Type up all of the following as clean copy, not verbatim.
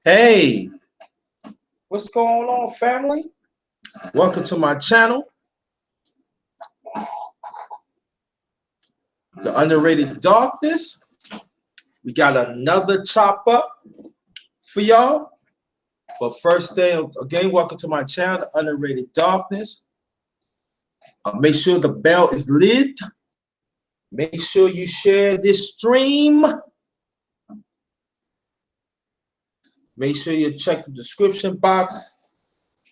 Hey, what's going on, family? Welcome to my channel, The Underrated Darkness. We got another chop up for y'all. But first thing, again, welcome to my channel, The Underrated Darkness. Make sure the bell is lit. Make sure you share this stream. Make sure you check the description box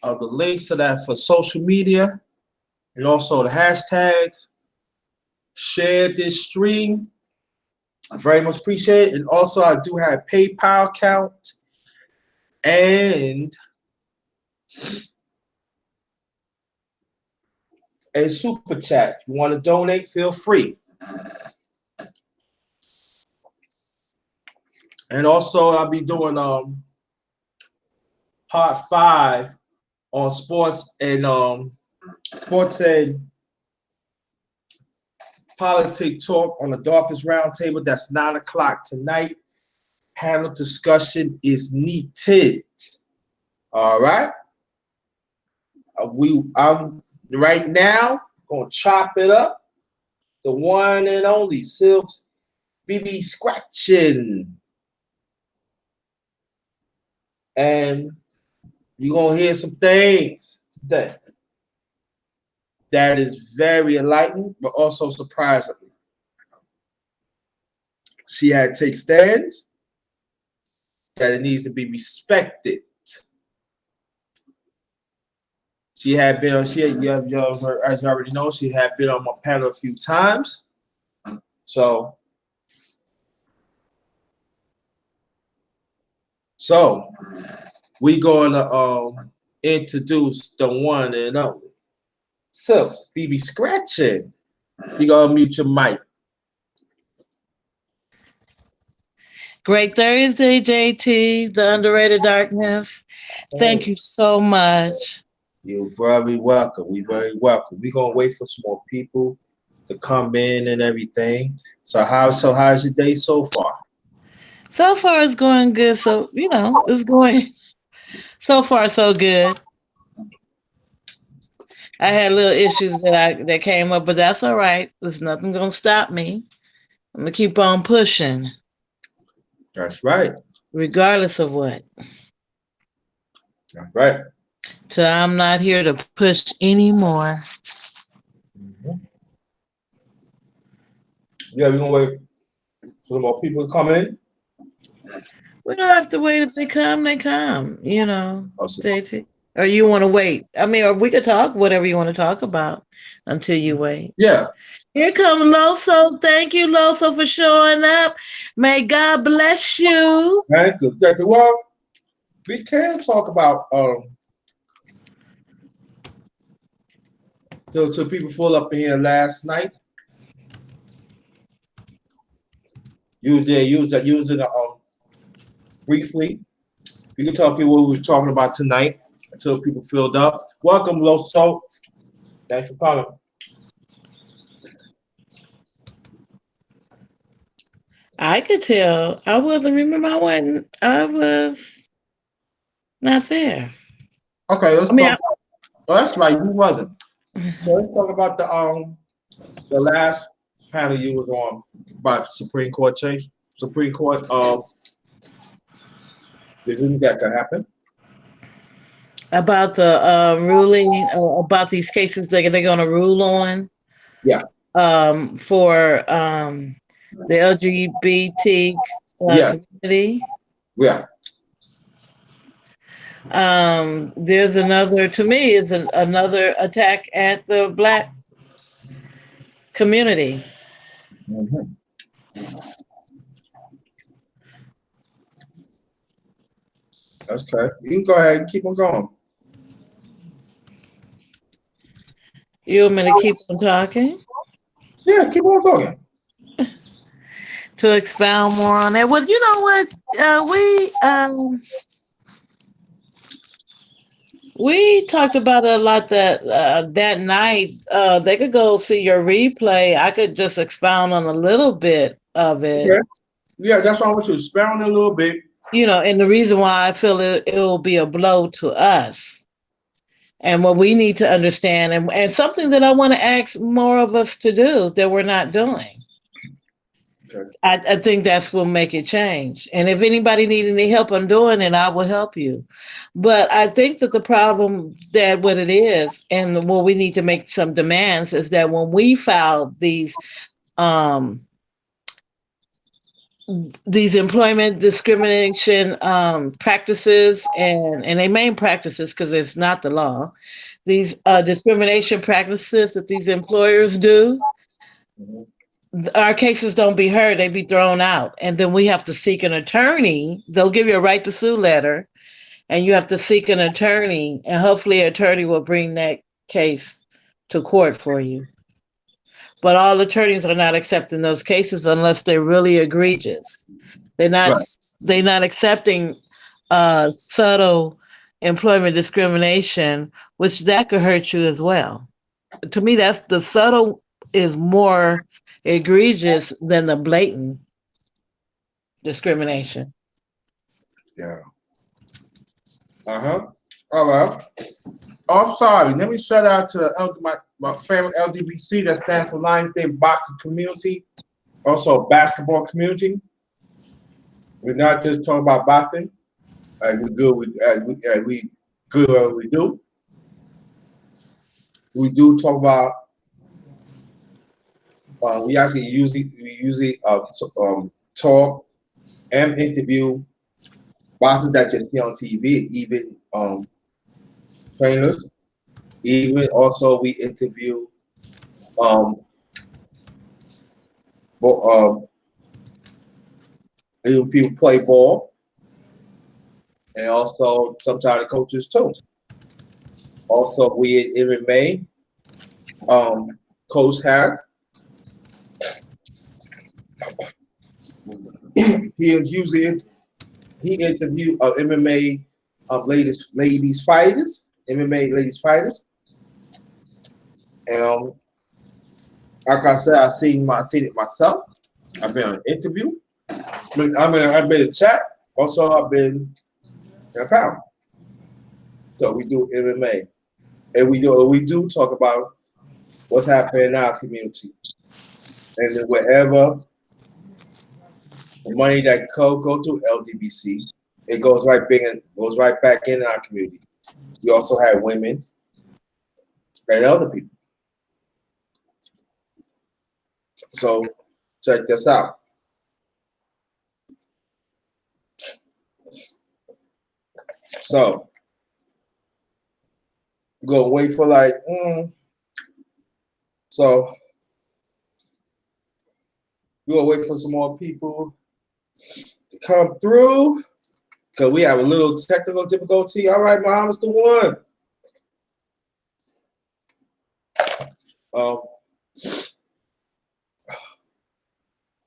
of the links to that for social media and also the hashtags. Share this stream. I very much appreciate it. And also, I do have a PayPal account and a super chat. If you want to donate, feel free. And also, I'll be doing part 5 on sports and politic talk on the Darkest Roundtable. That's 9 o'clock tonight. Panel discussion is needed. All right. I'm right now gonna chop it up. The one and only Silks Bscratchn. And you're gonna hear some things today that is very enlightening, but also surprising. She had to take stands that it needs to be respected. She had been on, as you already know, she had been on my panel a few times. So we going to introduce the one and only Silks Bscratchn. You gonna mute your mic. Great Thursday, JT, the Underrated Darkness. Thank you so much. You're very welcome. We very welcome. We're gonna wait for some more people to come in and everything. So how's your day so far? So far it's going good. So, it's going so far so good. I had little issues that came up, but that's all right. There's nothing gonna stop me. I'm gonna keep on pushing. That's right. Regardless of what. That's right. So I'm not here to push anymore. Yeah, we're gonna wait for some more people to come in. We don't have to wait. If they come, Awesome. JT. Or you want to wait? I mean, or we could talk whatever you want to talk about until you wait. Yeah. Here comes Loso. Thank you, Loso, for showing up. May God bless you. Thank you. Well, we can talk about till people full up in here last night. Using briefly. We can tell people what we're talking about tonight until people filled up. Welcome, Loso. Thanks for coming. I could tell. I wasn't. Remember, I was not there. Okay, let's talk. That's right. You wasn't. So let's talk about the last panel you was on about the Supreme Court case. Supreme Court. Didn't that to happen? About the ruling about these cases they're going to rule on. Yeah. For the LGBT community. Yeah. There's another. To me, is another attack at the Black community. Mm-hmm. That's okay. You can go ahead and keep on going. You want me to keep on talking? Yeah, keep on talking. To expound more on that. Well, you know what? We talked about it a lot that night. They could go see your replay. I could just expound on a little bit of it. Okay. Yeah, that's why I want you to expound a little bit. You know, and the reason why I feel it will be a blow to us and what we need to understand, and something that I want to ask more of us to do that we're not doing. Okay. I think that's what will make it change. And if anybody need any help on doing it, I will help you. But I think that the problem that what it is, and what we need to make some demands is that when we file um, these employment discrimination practices, and they main practices because it's not the law, these discrimination practices that these employers do, Mhm. our cases don't be heard, they be thrown out, and then we have to seek an attorney. They'll give you a right to sue letter, and you have to seek an attorney, and hopefully an attorney will bring that case to court for you. But all attorneys are not accepting those cases unless they're really egregious. They're not Right. they're not accepting subtle employment discrimination, which that could hurt you as well. To me, that's the subtle is more egregious than the blatant discrimination. Yeah. Uh-huh. All right. Oh, I'm sorry. Let me shout out to my family LDBC, that stands for Lions Day Boxing Community, also basketball community. We're not just talking about boxing. We good with we good at what we do. We do talk about we usually talk and interview bosses that you see on TV, even trainers. Even also we interview um, even people play ball, and also sometimes the coaches too. Also, we in MMA, Coach Harris, he usually he interviewed MMA ladies fighters, MMA ladies fighters. And like I said, I seen it myself. I've been on an interview. I've been in chat. Also, I've been in a panel. So we do MMA, and we do talk about what's happening in our community, and then wherever the money that go to LDBC, it goes right back in our community. We also have women and other people. So check this out. So we're gonna wait for so we're gonna wait for some more people to come through because we have a little technical difficulty. All right, Muhammad's the one. Um,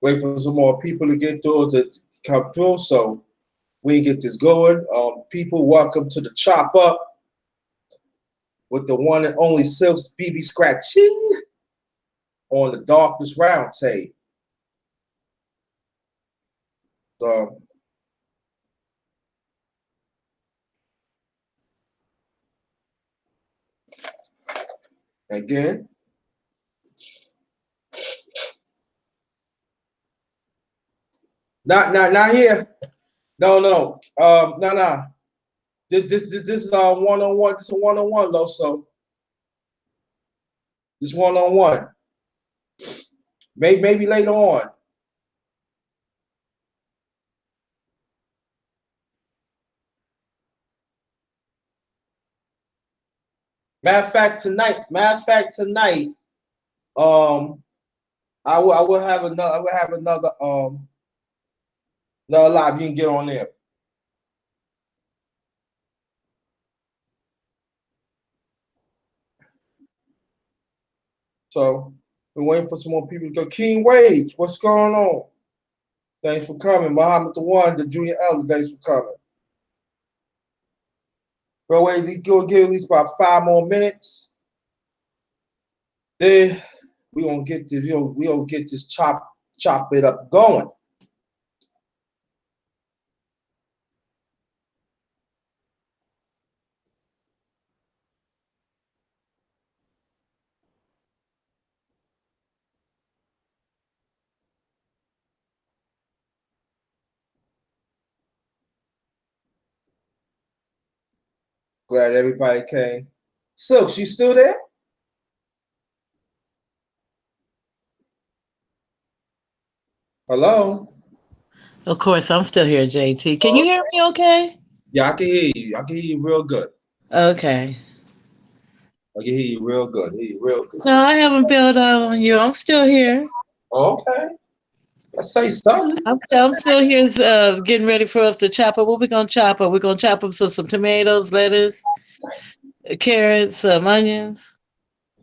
wait for some more people to get through to come through so we can get this going. People, welcome to the Chop Up with the one and only Silks Bscratchn on the Darkness Roundtable. So, again, not here. No. No. This is one on one. This is a one on one, Loso. This one on one. Maybe later on. Matter of fact, tonight, I will have another live. You can get on there. So we're waiting for some more people to go. King Wage, what's going on? Thanks for coming. Muhammad the One, the Junior Elder, thanks for coming. Bro, wait, go give at least about 5 more minutes. Then we gonna get this, we gonna get this chop it up going. Glad everybody came. Silks, you still there? Hello? Of course, I'm still here, JT. Can you Oh, hear me okay? yeah, I can hear you. I can hear you real good. Okay. I can hear you real good. Hear you real good. No, I haven't bailed out on you. I'm still here. Okay. Let's say something. I'm still here getting ready for us to chop up. What we going to chop up? We're going to chop up some tomatoes, lettuce, carrots, some onions.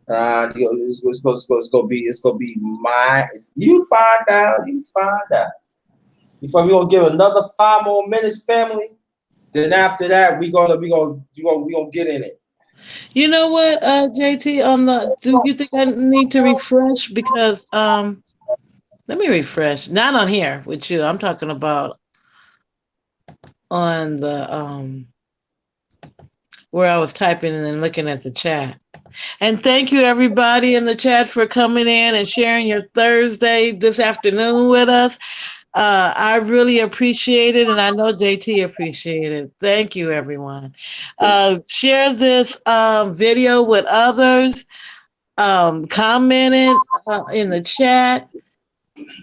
It's gonna be my. You find out. You find out. If we gonna give another 5 more minutes, family. Then after that, we gonna get in it. You know what, JT, do you think I need to refresh? Because, let me refresh. Not on here with you. I'm talking about on the, where I was typing and looking at the chat. And thank you everybody in the chat for coming in and sharing your Thursday this afternoon with us. I really appreciate it, and I know JT appreciated it. Thank you, everyone. Share this video with others. Comment it in the chat,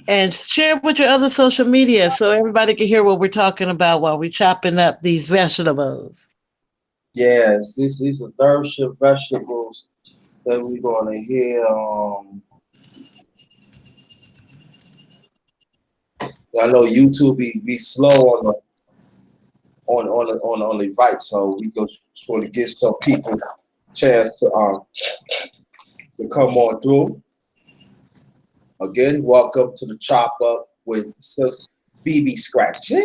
and share it with your other social media so everybody can hear what we're talking about while we're chopping up these vegetables. Yes, these are third shift vegetables that we're gonna hear. I know YouTube be slow on the on the invite, so we go sort of give some people chance to come on through. Again, welcome to the Chop Up with Bscratchn.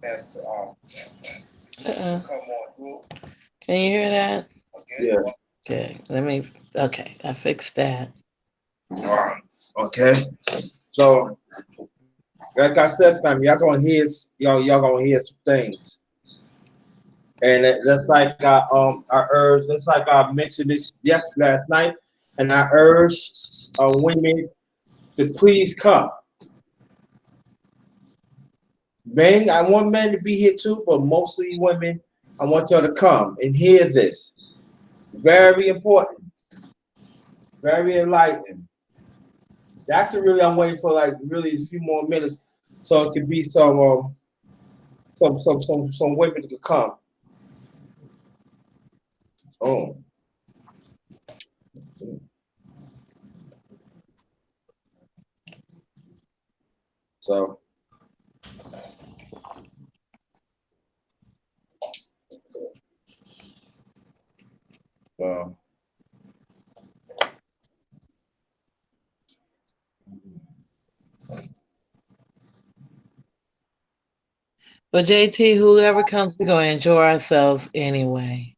Chance to come on through. Can you hear that? Yeah. Okay, okay, I fixed that. All right. Okay. So, like I said, family, y'all gonna hear some things, and that's like I urge, that's like I mentioned this last night, and I urge women to please come. Men, I want men to be here too, but mostly women. I want y'all to come and hear this. Very important, very enlightening. That's what really I'm waiting for, like really a few more minutes, so it could be some women to come. Oh, so uh, But JT, whoever comes, we're gonna enjoy ourselves anyway.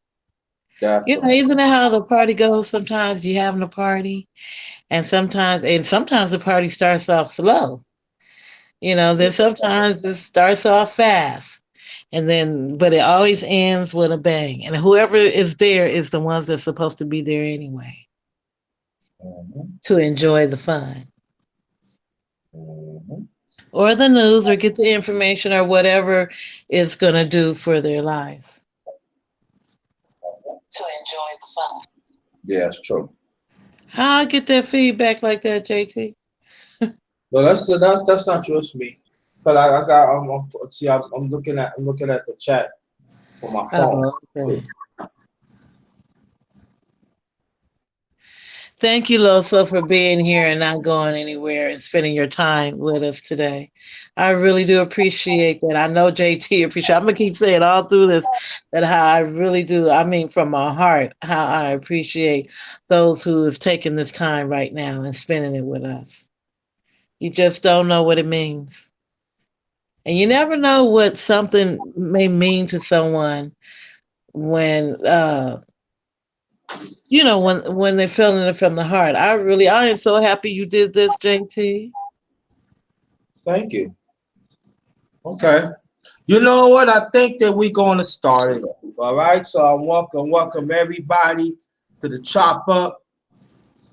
You know, definitely. isn't that how the party goes? Sometimes you having a party, and sometimes the party starts off slow. You know, then sometimes it starts off fast, and then but it always ends with a bang. And whoever is there is the ones that's supposed to be there anyway Mhm. to enjoy the fun Mhm. or the news or get the information or whatever it's gonna do for their lives to enjoy the fun. Yeah, it's true. How I get that feedback like that, JT? No, that's not just me. Cause I got see I'm looking at the chat on my phone. Oh, okay. Thank you, Loso, for being here and not going anywhere and spending your time with us today. I really do appreciate that. I know JT appreciate. I'm gonna keep saying all through this that how I really do. I mean, from my heart, how I appreciate those who is taking this time right now and spending it with us. You just don't know what it means, and you never know what something may mean to someone when when they're feeling it from the heart. I am so happy you did this, JT. Thank you. Okay. You know what? I think that we're going to start it off. All right. So I welcome everybody to the Chop Up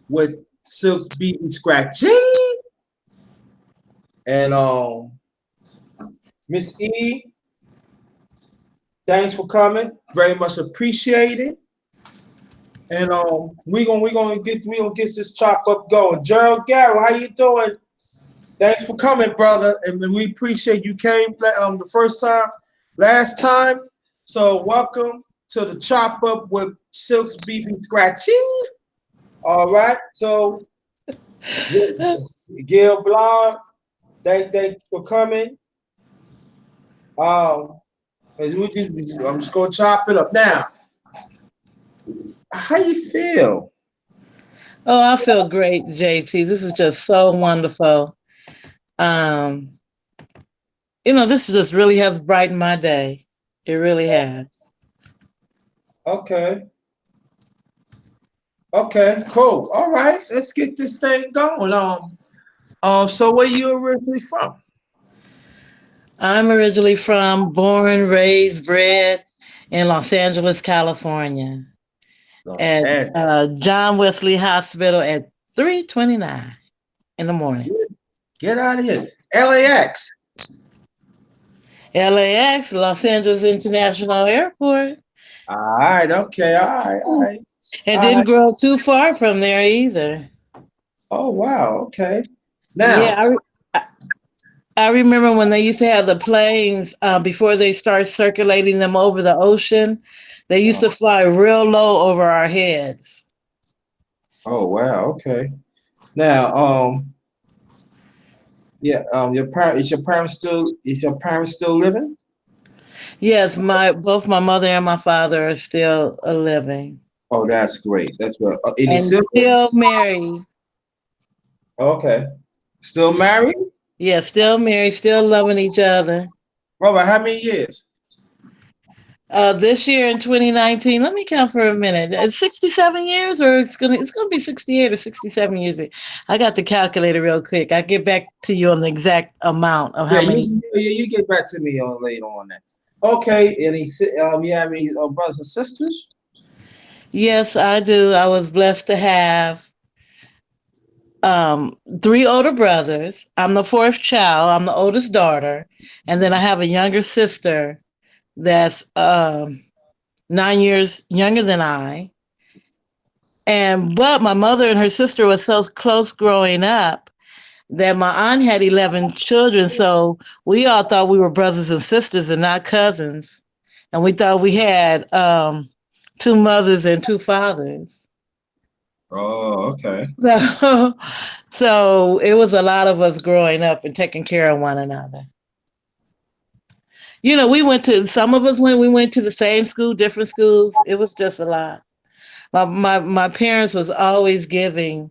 with Silks Bscratchn and Miss E. Thanks for coming. Very much appreciated. And we gonna get this chop up going. Gerald Garrow, how you doing? Thanks for coming, brother. And we appreciate you came the first time, last time. So welcome to the chop up with Silk's Bscratchn. All right. So Gil Blanc, thanks for coming. Um, I'm just gonna chop it up now. How you feel? Oh, I feel great, JT. This is just so wonderful. Um, this just really has brightened my day. It really has. Okay. Okay, cool. All right, let's get this thing going. So where you originally from? I'm originally born, raised, bred in Los Angeles, California, at And John Wesley Hospital at 3:29 in the morning. get out of here. LAX. LAX, Los Angeles International Airport. All right, okay, all right. And All didn't right. grow too far from there either. Oh wow, okay. Yeah, Now, I remember when they used to have the planes before they start circulating them over the ocean. They used oh, to fly real low over our heads. oh wow, okay. Now, yeah, your parents still living? Yes, my both my mother and my father are still living Oh, that's great. That's what. Any and siblings? still married. Okay. Still married? Yeah, still married, still loving each other. Robert, how many years? This year in 2019, let me count for a minute. It's 67 years, or it's gonna be 68 or 67 years. I got the calculator real quick. I get back to you on the exact amount of Yeah, how you many. you get back to me on later on that. Okay, you have any brothers and sisters? Yes, I do. I was blessed to have three older brothers. I'm the fourth child. I'm the oldest daughter, and then I have a younger sister that's 9 years younger than I. And but my mother and her sister were so close growing up that my aunt had 11 children, so we all thought we were brothers and sisters and not cousins. And we thought we had two mothers and two fathers. Oh, okay. So, so it was a lot of us growing up and taking care of one another. Some of us we went to the same school, different schools. It was just a lot. My parents was always giving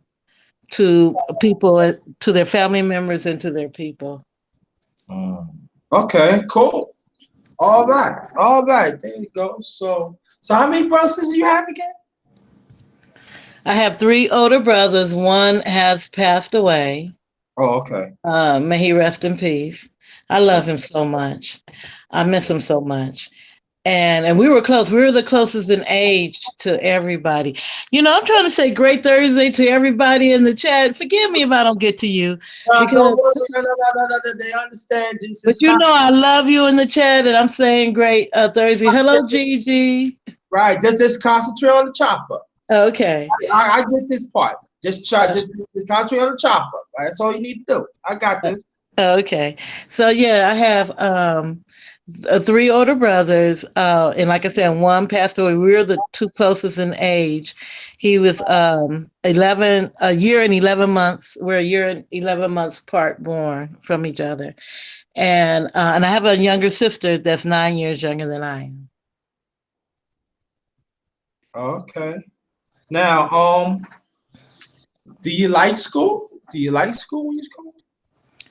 to people, to their family members and to their people. Mm. Okay, cool. All right, all right. There you go. So how many brothers do you have again? I have three older brothers. One has passed away. Oh, okay. May he rest in peace. I love him so much. I miss him so much. And we were close. We were the closest in age to everybody. I'm trying to say great Thursday to everybody in the chat. Forgive me if I don't get to you Don't worry, because no. They understand this but is I love you in the chat and I'm saying great Thursday. Hello, Gigi. right. Just concentrate on the chopper. Okay. I get this part. Just concentrate on the chopper. Right? That's all you need to do. I got this. Okay. So yeah, I have three older brothers, and like I said, one passed away. We were the two closest in age. He was 11 a year and 11 months. We're a year and 11 months apart, born from each other, and I have a younger sister that's 9 years younger than I am. Okay. Now, do you like school? Do you like school when you school?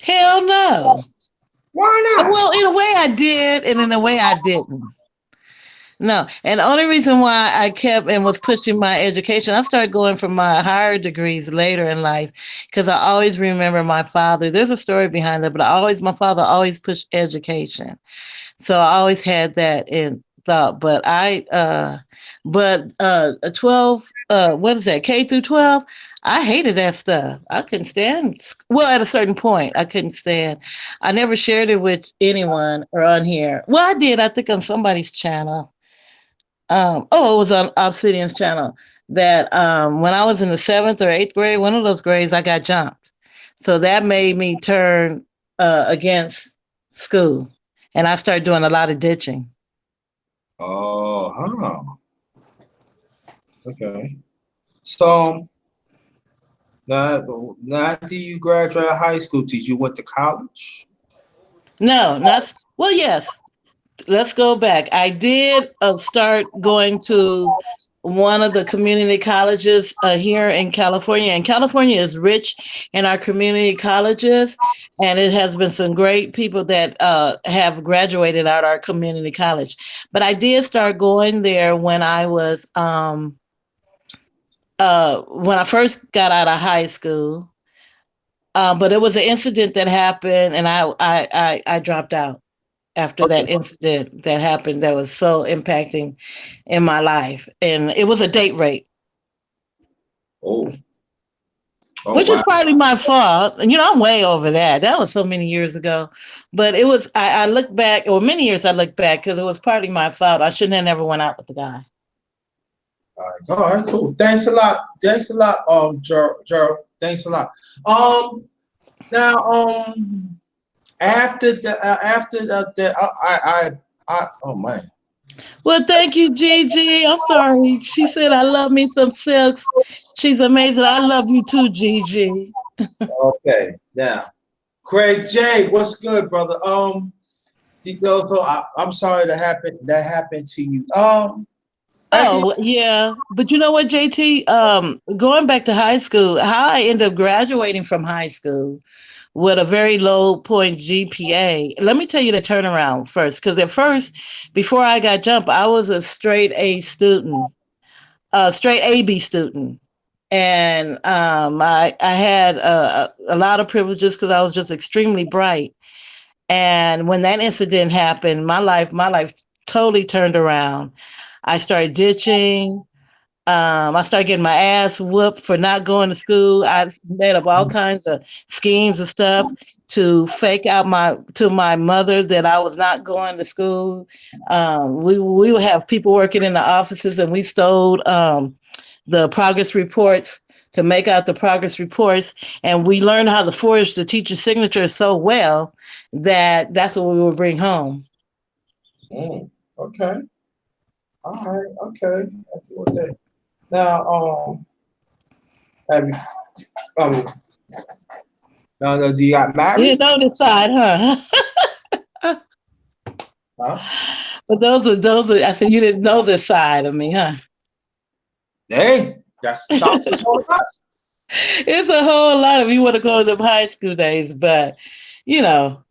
Hell no. Why not? Well, in a way I did, and in a way I didn't. No, and the only reason why I kept and was pushing my education, I started going for my higher degrees later in life because I always remember my father. There's a story behind that, but my father always pushed education. So I always had that thought. But a 12, what is that, K through 12? I hated that stuff. I couldn't stand. Well, at a certain point, I couldn't stand. I never shared it with anyone or on here. Well, I did. I think on somebody's channel. Oh, it was on Obsidian's channel. That when I was in the seventh or eighth grade, one of those grades, I got jumped. So that made me turn against school, and I started doing a lot of ditching. Oh, huh. Okay. So now after you graduated high school, did you went to college? No, not well. Yes, let's go back. I did start going to one of the community colleges here in California. And California is rich in our community colleges. And it has been some great people that have graduated out of our community college. But I did start going there when I was, when I first got out of high school. But it was an incident that happened and I dropped out after Okay. that incident that happened that was so impacting in my life. And it was a date rape, Oh, oh which is wow. partly my fault. And, I'm way over that. That was so many years ago. But it was, I look back, or many years I look back, because it was partly my fault. I shouldn't have never went out with the guy. All right, cool. Thanks a lot. Thanks a lot, Gerald. Thanks a lot. Now, oh man. Well, thank you, Gigi. I'm sorry. She said, I love me some silks. She's amazing. I love you too, Gigi. Okay, now, Craig J, what's good, brother? I'm sorry that happened to you. After Oh, yeah. But you know what, JT? Going back to high school, how I ended up graduating from high school with a very low point GPA. Let me tell you the turnaround first, because at first, before I got jumped, I was a straight A student, a straight AB student. And I had a lot of privileges because I was just extremely bright. And when that incident happened, my life totally turned around. I started ditching. I started getting my ass whooped for not going to school. I made up all kinds of schemes and stuff to fake out to my mother that I was not going to school. We would have people working in the offices, and we stole the progress reports to make out the progress reports. And we learned how to forge the teacher's signature so well that that's what we would bring home. okay, all right, okay. I deal with that. Now, have you, um, now, do you got You married? didn't know this side, huh? Huh? But those are. I said you didn't know this side of me, huh? Hey, that's something all about. It's a whole lot of you want to go to the high school days, but you know,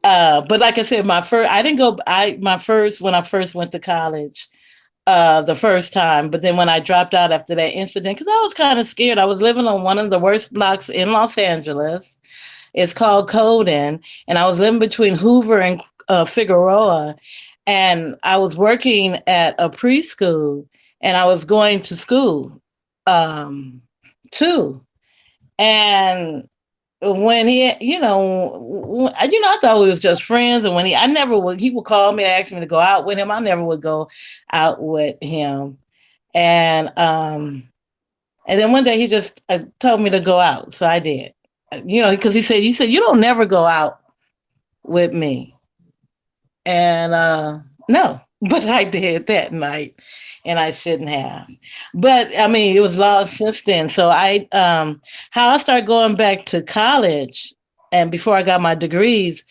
but like I said, I didn't go. My first when I first went to college, the first time, but then when I dropped out after that incident, because I was kind of scared. I was living on one of the worst blocks in Los Angeles. It's called Coden, and I was living between Hoover and Figueroa, and I was working at a preschool, and I was going to school um, too. And when I thought we was just friends, and when I never would, he would call me and ask me to go out with him. I never would go out with him, and and then one day he just told me to go out, so I did. Because he said you don't never go out with me, and no, but I did that night, and I shouldn't have. But I mean, it was lost since then. So how I started going back to college, and before I got my degrees,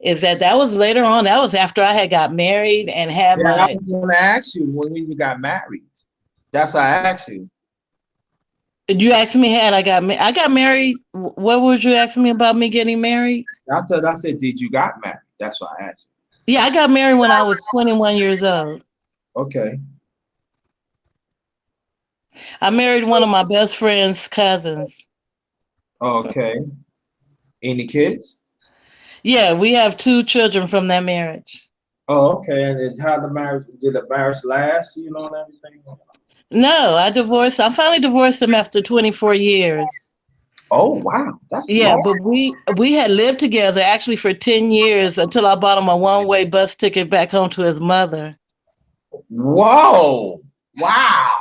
is that was later on. That was after I had got married and had Yeah, I my. was going to ask you when we got married. That's why I asked you. You asked me had I got married. What was you asking me about me getting married? I said, did you got married? That's why I asked Yeah, I got married when I was 21 years old. you. Okay. I married one of my best friend's cousins. Okay. Any kids? Yeah, we have two children from that marriage. Oh, okay. And then how the marriage did the marriage last? You know, and everything. No, I divorced. I finally divorced him after 24 years. Oh wow, that's Yeah, long. but we had lived together actually for 10 years until I bought him a one-way bus ticket back home to his mother. Whoa, wow,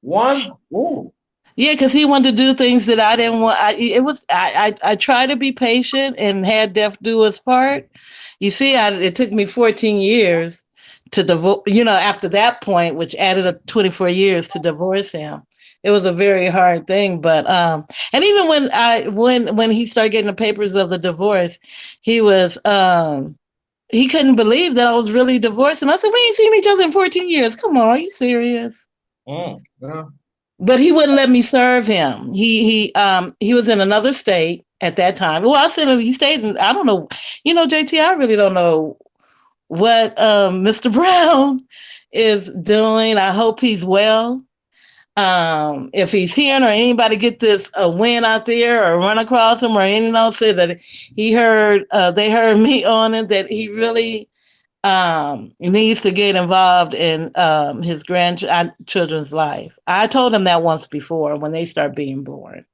one. Ooh. Yeah, because he wanted to do things that I didn't want. I try to be patient and had death do its part. You see, it took me 14 years to divorce. You know, after that point, which added up 24 years to divorce him. It was a very hard thing, but and even when he started getting the papers of the divorce, he was he couldn't believe that I was really divorced, and I said, "We ain't seen each other in 14 years. Come on, are you serious?" Yeah. But he wouldn't let me serve him. He was in another state at that time. Well, I said he stayed in. I don't know. You know, JT, I really don't know what Mr. Brown is doing. I hope he's well. If he's hearing or anybody get this win out there or run across him or anyone say that he heard they heard me on it, that he really needs to get involved in his grandchildren's life. I told him that once before when they start being born.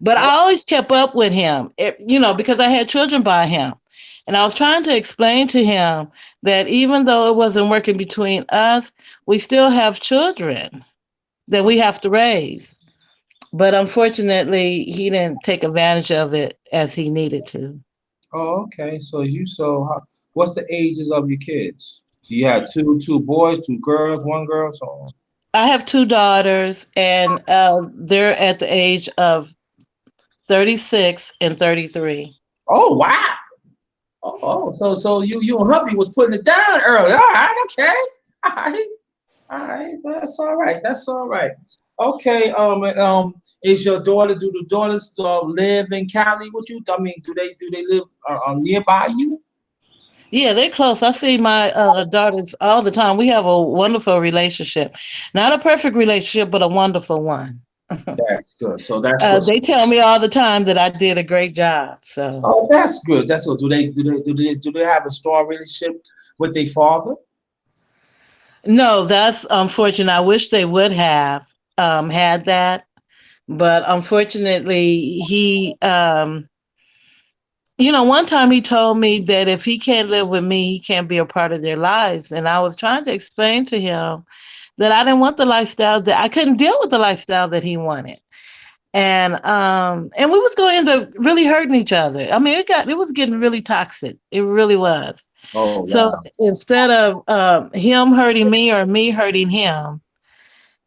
But I always kept up with him, you know, because I had children by him. And I was trying to explain to him that even though it wasn't working between us, we still have children that we have to raise. But unfortunately, he didn't take advantage of it as he needed to. Oh, okay. What's the ages of your kids? Do you have two boys, two girls, one girl? So. I have two daughters, and they're at the age of 36 and 33. Oh wow. So you and hubby was putting it down early. All right, okay. All right. All right. That's all right. That's all right. Okay. Is your daughter? Do the daughters live in Cali with you? I mean, do they live nearby you? Yeah, they're close. I see my daughters all the time. We have a wonderful relationship. Not a perfect relationship, but a wonderful one. That's good. So that's good. They tell me all the time that I did a great job. So, Oh, that's good. That's good. Do they have a strong relationship with their father? no, that's unfortunate. I wish they would have had that. But unfortunately, you know, one time he told me that if he can't live with me, he can't be a part of their lives. And I was trying to explain to him that I didn't want the lifestyle that I couldn't deal with the lifestyle that he wanted. And we was going to really hurting each other. I mean, it was getting really toxic. It really was. Oh So wow. instead of him hurting me or me hurting him,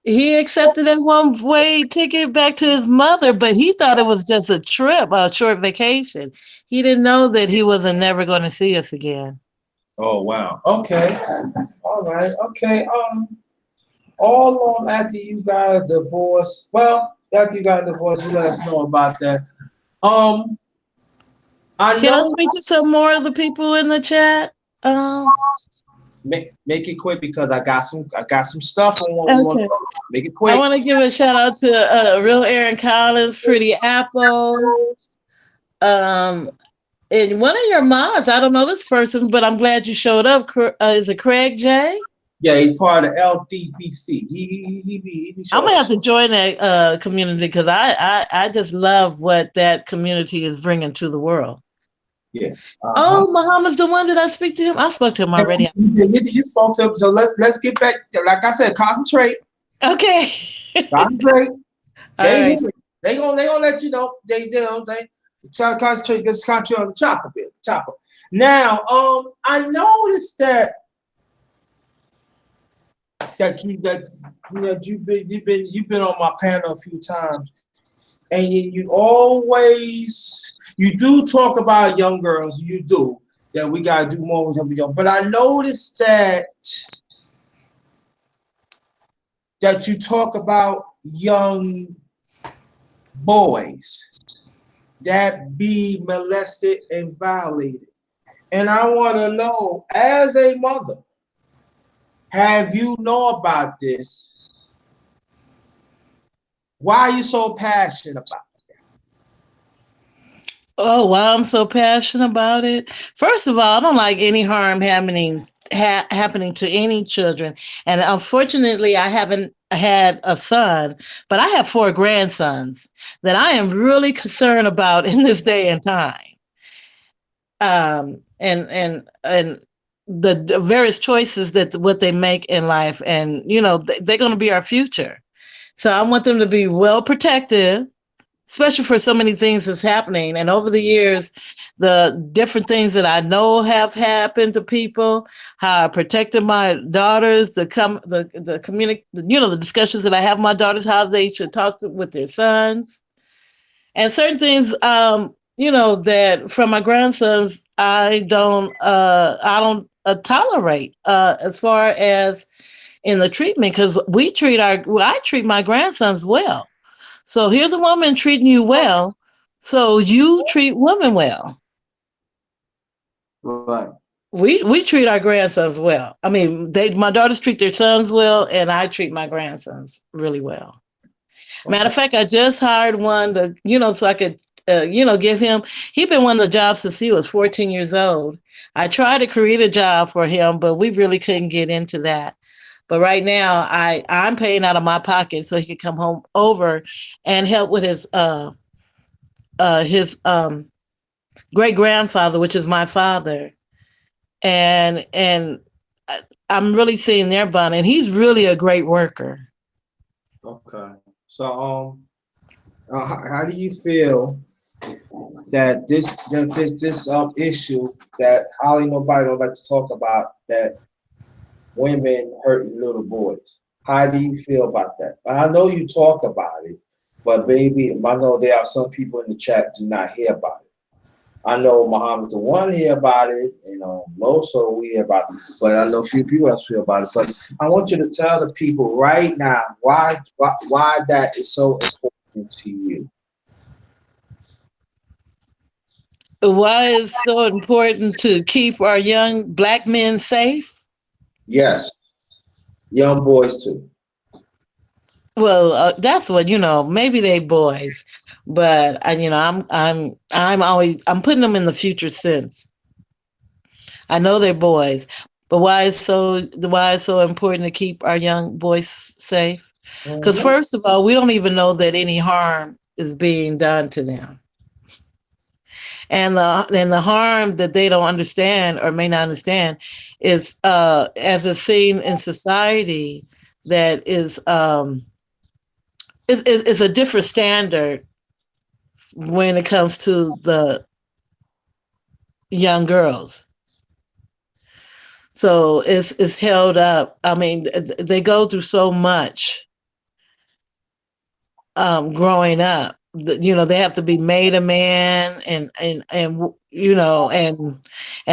he accepted a one way ticket back to his mother, but he thought it was just a trip, a short vacation. He didn't know that he wasn't never going to see us again. Oh wow. Okay. All right. Okay. All along after you got divorced. Well, after you got divorced, you let us know about that. Um, I Can I know. speak to some more of the people in the chat? Um, Make it quick because I got some stuff on what we want to okay. talk about. Make it I quick. want to give a shout out to Real Aaron Collins, Pretty Apple. Um, and one of your mods, I don't know this person, but I'm glad you showed up. Is it Craig J? Yeah, he's part of LDBC. He I'm showed gonna up. have to join that community because I just love what that community is bringing to the world. Yeah. Uh-huh. Oh, Muhammad's the one. Did I speak to him? I spoke to him already. You spoke to him, so let's get back. Like I said, concentrate. Okay. Concentrate. All They right. hear it. They gonna let you know. They try to concentrate. Just concentrate on the chopper bit. Chopper. Now, I noticed that you've been on my panel a few times, and you always you do talk about young girls. You do that we gotta do more with them young. But I noticed that you talk about young boys that be molested and violated. And I want to know, as a mother, have you know about this? Why are you so passionate about Oh, wow. I'm so passionate about it. First of all, I don't like any harm happening happening to any children. And unfortunately, I haven't had a son, but I have 4 grandsons that I am really concerned about in this day and time. And the various choices that what they make in life, and they're going to be our future. So I want them to be well protected, especially for so many things that's happening. And over the years, the different things that I know have happened to people, how I protected my daughters, the the discussions that I have with my daughters, how they should talk with their sons, and certain things, that from my grandsons, I don't tolerate, as far as in the treatment, because I treat my grandsons well. So here's a woman treating you well. So you treat women well. Right. We treat our grandsons well. I mean, my daughters treat their sons well, and I treat my grandsons really well. Matter of fact, I just hired one to, so I could, give him. He's been wanting a job since he was 14 years old. I tried to create a job for him, but we really couldn't get into that. But right now, I'm paying out of my pocket so he could come home over and help with his great grandfather, which is my father, and I'm really seeing their bond, and he's really a great worker. Okay. So, how do you feel that this issue that hardly nobody don't like to talk about, that women hurting little boys? How do you feel about that? I know you talk about it, but baby, I know there are some people in the chat do not hear about it. I know Muhammad the One hear about it, Loso we hear about it, but I know a few people else hear about it. But I want you to tell the people right now why that is so important to you. Why is it so important to keep our young Black men safe? Yes, young boys too. Well, that's what, maybe they boys, but I'm putting them in the future sense. I know they're boys, but why is so important to keep our young boys safe? Because Mm-hmm. first of all, we don't even know that any harm is being done to them, and the harm that they don't understand or may not understand is, as it's seen in society, that is a different standard when it comes to the young girls. So it's held up. I mean, they go through so much, growing up. They have to be made a man, and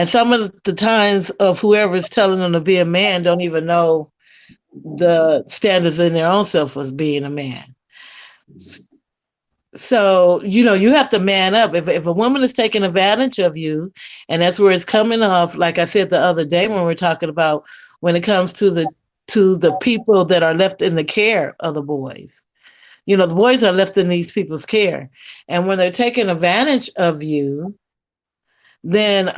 some of the times of whoever's telling them to be a man don't even know the standards in their own self as being a man. So, you have to man up. If a woman is taking advantage of you, and that's where it's coming off, like I said the other day when we were talking about when it comes to the people that are left in the care of the boys. The boys are left in these people's care. And when they're taking advantage of you, then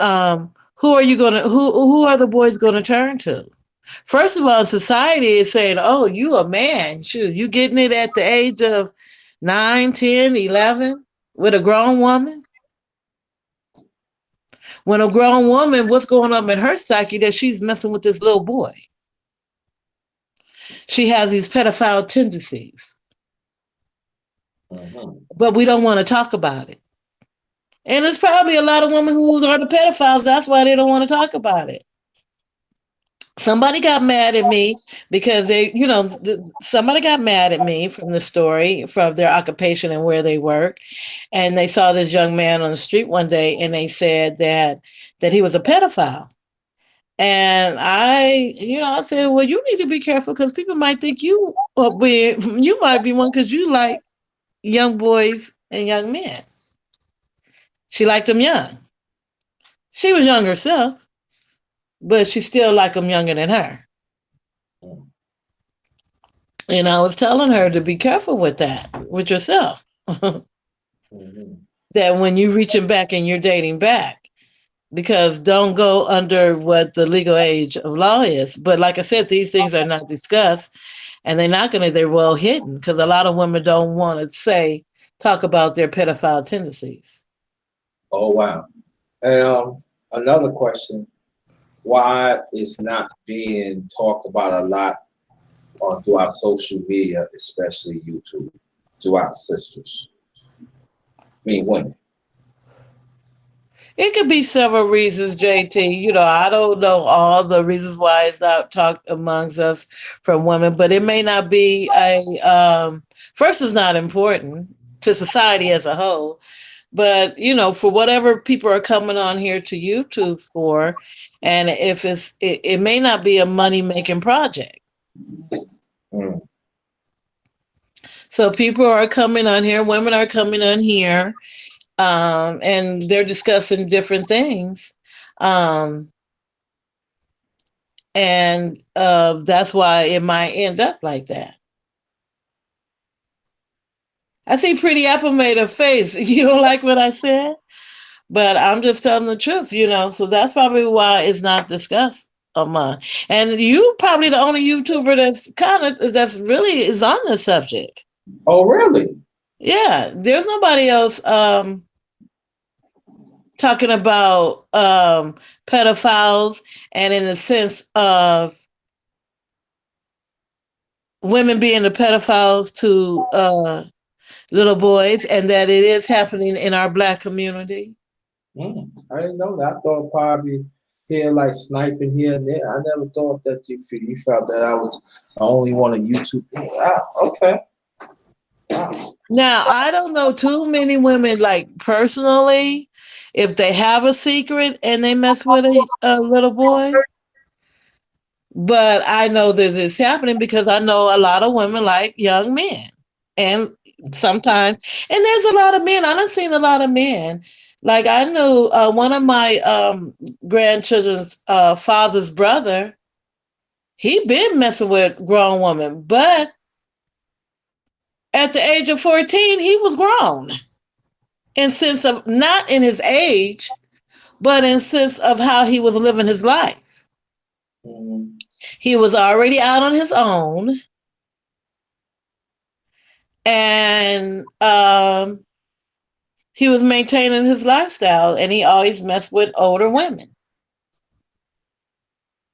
who are the boys gonna turn to? First of all, society is saying, oh, you a man. Shoot, you getting it at the age of 9, 10, 11 with a grown woman? When a grown woman, what's going on in her psyche that she's messing with this little boy? She has these pedophile tendencies, Mm-hmm. but we don't want to talk about it. And there's probably a lot of women who are the pedophiles. That's why they don't want to talk about it. Somebody got mad at me because somebody got mad at me from the story, from their occupation and where they work. And they saw this young man on the street one day, and they said that he was a pedophile. And I said, well, you need to be careful because people might think you might be one because you like young boys and young men. She liked them young. She was young herself, but she still liked them younger than her. And I was telling her to be careful with that, with yourself. Mm-hmm. That when you're reaching back and you're dating back, because don't go under what the legal age of law is. But like I said, these things are not discussed, and they're not going to, they're well hidden because a lot of women don't want to talk about their pedophile tendencies. Oh wow. Another question: why is not being talked about a lot on throughout social media, especially YouTube, throughout sisters? I mean women. It could be several reasons, JT. I don't know all the reasons why it's not talked amongst us from women, but it may not be first, it's not important to society as a whole. But, for whatever people are coming on here to YouTube for, and if it may not be a money making project. Mm. So people are coming on here, women are coming on here, and they're discussing different things. Um, and that's why it might end up like that. I see Pretty Apple made a face. You don't like what I said? But I'm just telling the truth. So that's probably why it's not discussed among. And you probably the only YouTuber that's really is on the subject. Oh really? Yeah, there's nobody else talking about pedophiles, and in the sense of women being the pedophiles to little boys, and that it is happening in our Black community. I didn't know that. I thought probably here like sniping here and there. I never thought that you felt that I was the only one on YouTube. Okay. Wow. Now, I don't know too many women, like personally, if they have a secret and they mess with a little boy. But I know that it's happening because I know a lot of women like young men. And sometimes, and there's a lot of men. I done seen a lot of men. Like I knew one of my grandchildren's father's brother, he been messing with grown women, but at the age of 14, he was grown. In sense of not in his age, but in sense of how he was living his life. Mm-hmm. He was already out on his own, and he was maintaining his lifestyle, and he always messed with older women.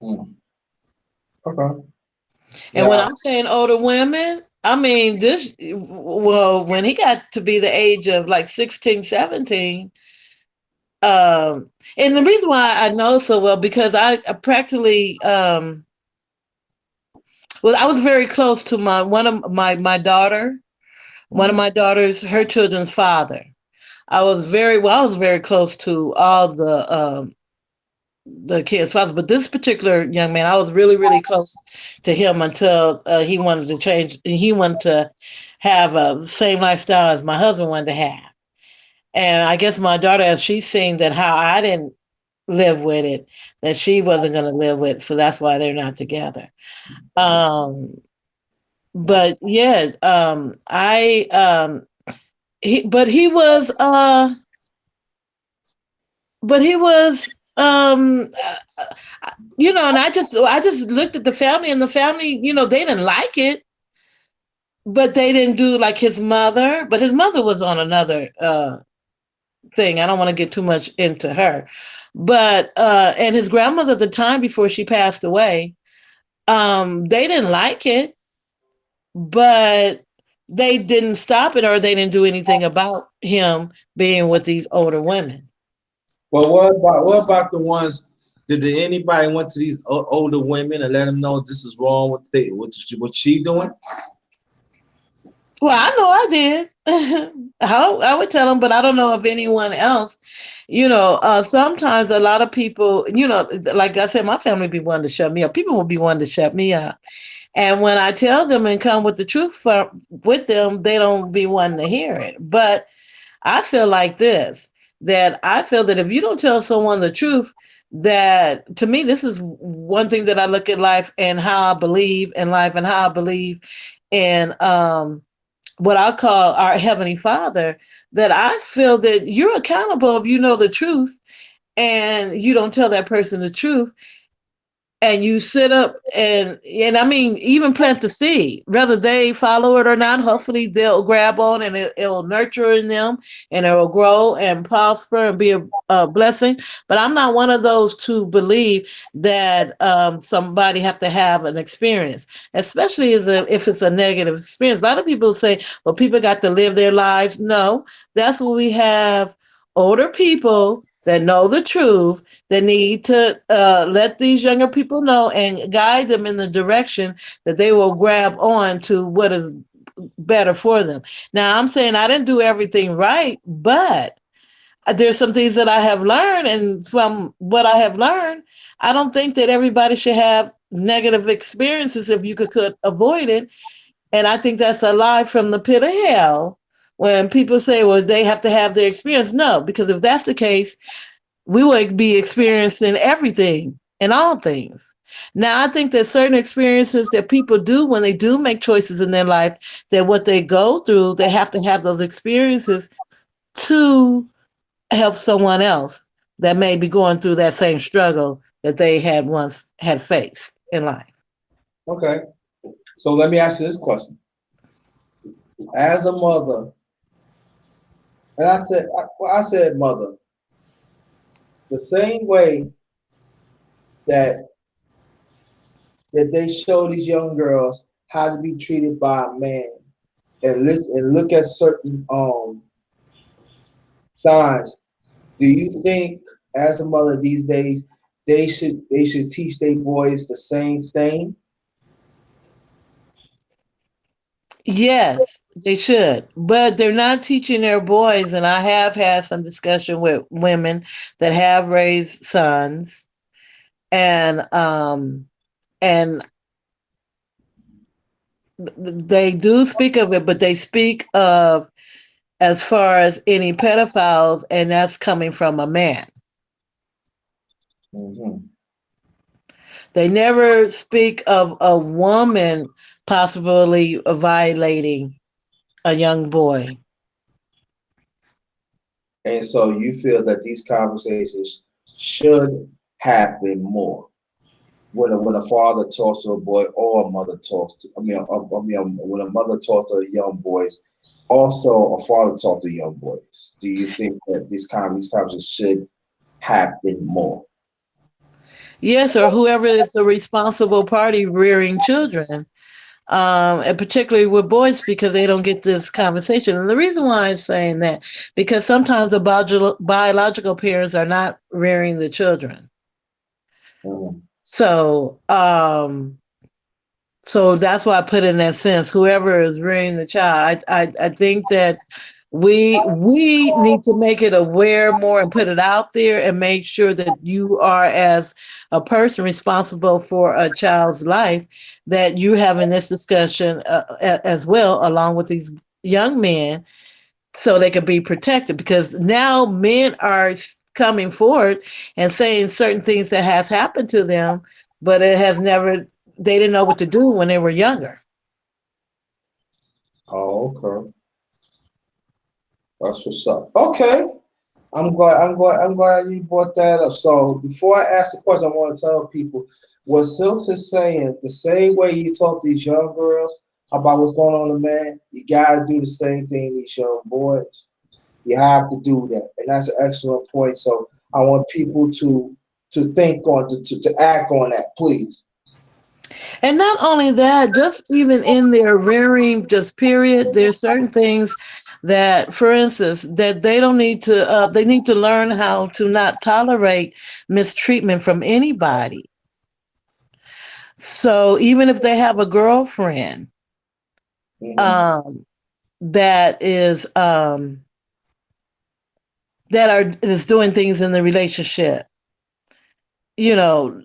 Okay. And when Yeah. I'm saying older women, I mean when he got to be the age of like 16, 17. And the reason why I know so well, because I practically well, I was very close to my daughter, one of my daughters, her children's father. I was very close to all the kids' fathers, but this particular young man, I was really, really close to him until he wanted to change. He wanted to have the same lifestyle as my husband wanted to have. And I guess my daughter, as she's seen that how I didn't live with it, that she wasn't going to live with, so that's why they're not together. But yeah, I he but he was but he was and I just looked at the family, and the family, they didn't like it, but they didn't do like his mother. But his mother was on another thing. I don't want to get too much into her. But and his grandmother at the time before she passed away, they didn't like it, but they didn't stop it, or they didn't do anything about him being with these older women. Well, what about the ones? Did anybody went to these older women and let them know this is wrong what she doing? Well, I know I did. I would tell them, but I don't know if anyone else. Sometimes a lot of people, like I said, my family be wanting to shut me up. People will be wanting to shut me up. And when I tell them and come with the truth with them, they don't be wanting to hear it. But I feel like this, that I feel that if you don't tell someone the truth, that to me, this is one thing that I look at life and how I believe in life and how I believe in what I call our Heavenly Father, that I feel that you're accountable if you know the truth. and you don't tell that person the truth, and you sit up and I mean even plant the seed, whether they follow it or not. Hopefully they'll grab on and it'll nurture in them and it will grow and prosper and be a blessing. But I'm not one of those to believe that somebody have to have an experience, especially if it's a negative experience. A lot of people say, well, people got to live their lives. No, that's what we have, older people that know the truth, that need to let these younger people know and guide them in the direction that they will grab on to what is better for them. Now, I'm saying I didn't do everything right, but there's some things that I have learned, and from what I have learned, I don't think that everybody should have negative experiences if you could avoid it. And I think that's a lie from the pit of hell when people say, well, they have to have their experience. No, because if that's the case, we would be experiencing everything and all things. Now, I think that certain experiences that people do when they do make choices in their life, that what they go through, they have to have those experiences to help someone else that may be going through that same struggle that they had once had faced in life. Okay. So let me ask you this question. As a mother, and I said mother, the same way that they show these young girls how to be treated by a man and listen and look at certain signs. Do you think as a mother these days they should teach their boys the same thing? Yes, they should, but they're not teaching their boys. And I have had some discussion with women that have raised sons, and and they do speak of it, but they speak of as far as any pedophiles, and that's coming from a man. Mm-hmm. They never speak of a woman possibly violating a young boy. And so you feel that these conversations should happen more when a father talks to a boy or a mother talks to, when a mother talks to young boys, also a father talks to young boys. Do you think that these conversations should happen more? Yes, or whoever is the responsible party rearing children, and particularly with boys, because they don't get this conversation. And the reason why I'm saying that, because sometimes the biological parents are not rearing the children. Mm-hmm. So, so that's why I put in that sense. Whoever is rearing the child, I think that we need to make it aware more and put it out there and make sure that you are, as a person responsible for a child's life, that you're having this discussion as well along with these young men, so they could be protected, because now men are coming forward and saying certain things that has happened to them, but it has never, they didn't know what to do when they were younger. Oh, okay. That's what's up. Okay. I'm glad you brought that up. So before I ask the question, I want to tell people what Silks is saying, the same way you talk to these young girls about what's going on in the man, you gotta do the same thing to these young boys. You have to do that. And that's an excellent point. So I want people to think on to act on that, please. And not only that, just even in their rearing, just period, there's certain things that, for instance, that they don't need to, they need to learn how to not tolerate mistreatment from anybody. So even if they have a girlfriend, Mm-hmm. um, that is doing things in the relationship, you know,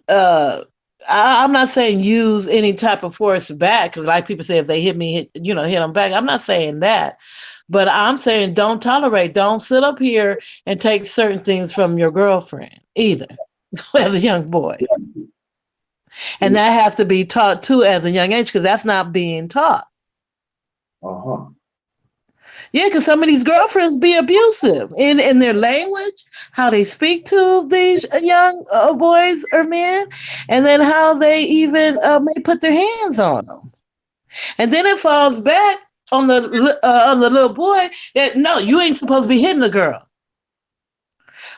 I'm not saying use any type of force back, because like people say, if they hit me, hit them back. I'm not saying that, but I'm saying don't tolerate, don't sit up here and take certain things from your girlfriend either, as a young boy, and that has to be taught too as a young age, because that's not being taught. Uh-huh. Yeah, because some of these girlfriends be abusive in their language, how they speak to these young boys or men, and then how they even may put their hands on them. And then it falls back on the little boy that no, you ain't supposed to be hitting the girl,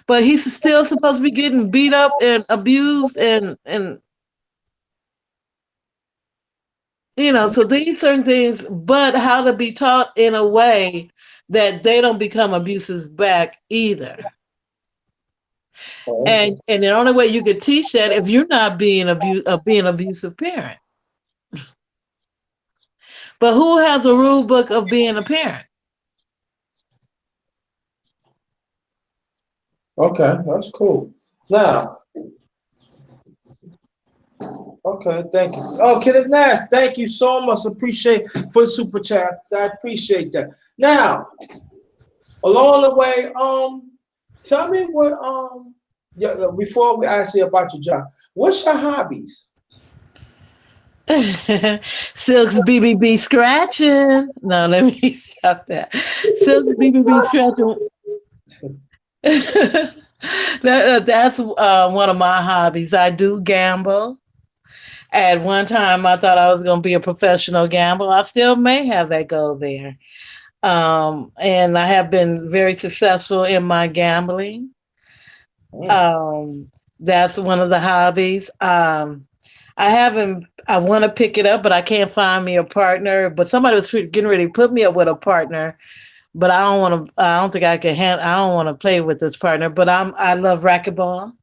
but he's still supposed to be getting beat up and abused and so these certain things, but how to be taught in a way that they don't become abuses back either. Oh, And the only way you could teach that if you're not being abusive parent. But who has a rule book of being a parent? okay, that's cool. Now, okay, thank you. Oh, Kenneth Nash, thank you so much. Appreciate for the super chat. I appreciate that. Now, along the way, tell me what yeah, before we ask you about your job, what's your hobbies? Silk's BBB scratching. No, let me stop that. Silk's BBB scratching. That's one of my hobbies. I do gamble. At one time, I thought I was going to be a professional gambler. I still may have that goal there. And I have been very successful in my gambling. Mm, Um, that's one of the hobbies. I want to pick it up, but I can't find me a partner. But somebody was getting ready to put me up with a partner, but I don't think I can I don't want to play with this partner, but I love racquetball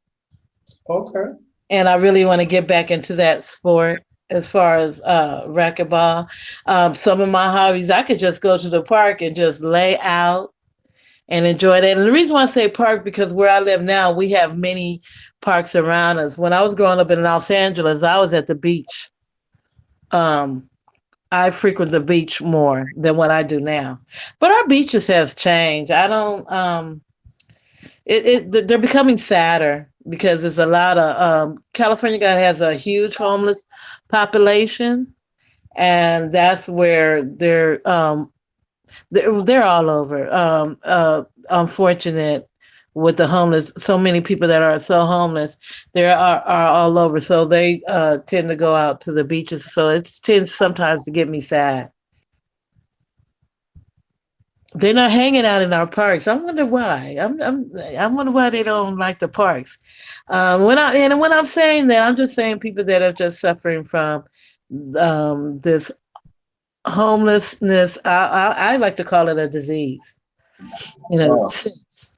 okay. and I really want to get back into that sport as far as racquetball. Some of my hobbies, I could just go to the park and just lay out and enjoy that. And the reason why I say park, because where I live now, we have many parks around us. When I was growing up in Los Angeles, I was at the beach. Um, I frequent the beach more than what I do now. But our beaches has changed. I don't they're becoming sadder because there's a lot of California has a huge homeless population, and that's where they're all over. Unfortunate with the homeless, so many people that are so homeless, are all over. So they tend to go out to the beaches. So it tends sometimes to get me sad. They're not hanging out in our parks. I wonder why. I wonder why they don't like the parks. When I'm saying that, I'm just saying people that are just suffering from this homelessness. I like to call it a disease. Oh, Sense.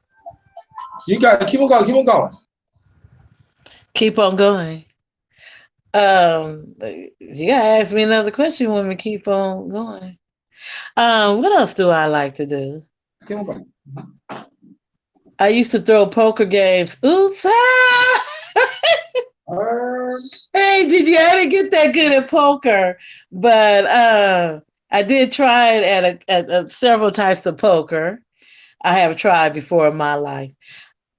you got keep on going, keep on going. Keep on going. You gotta ask me another question when we keep on going. What else do I like to do? Keep on going. I used to throw poker games. Oops! Hey, did you? I didn't get that good at poker, but I did try it at several types of poker. I have tried before in my life.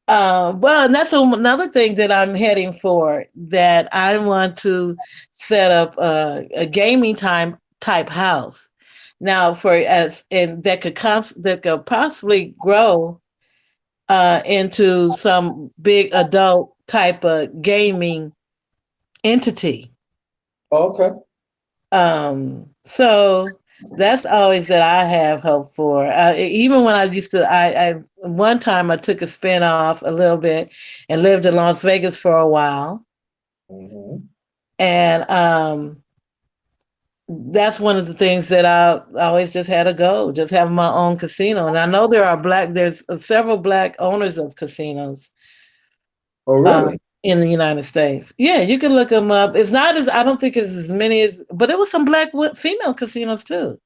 Well, and that's another thing that I'm heading for. That I want to set up a gaming time type house. Now, for as and that could possibly grow into some big adult type of gaming entity. Okay. So that's always that I have hope for. Even when I used to, one time I took a spin off a little bit and lived in Las Vegas for a while, Mm-hmm. and that's one of the things that I always just had a go, just having my own casino. And I know there's several black owners of casinos Oh, uh, really? in the United States. Yeah, you can look them up. It's not as I don't think it's as many as, but it was some black female casinos too.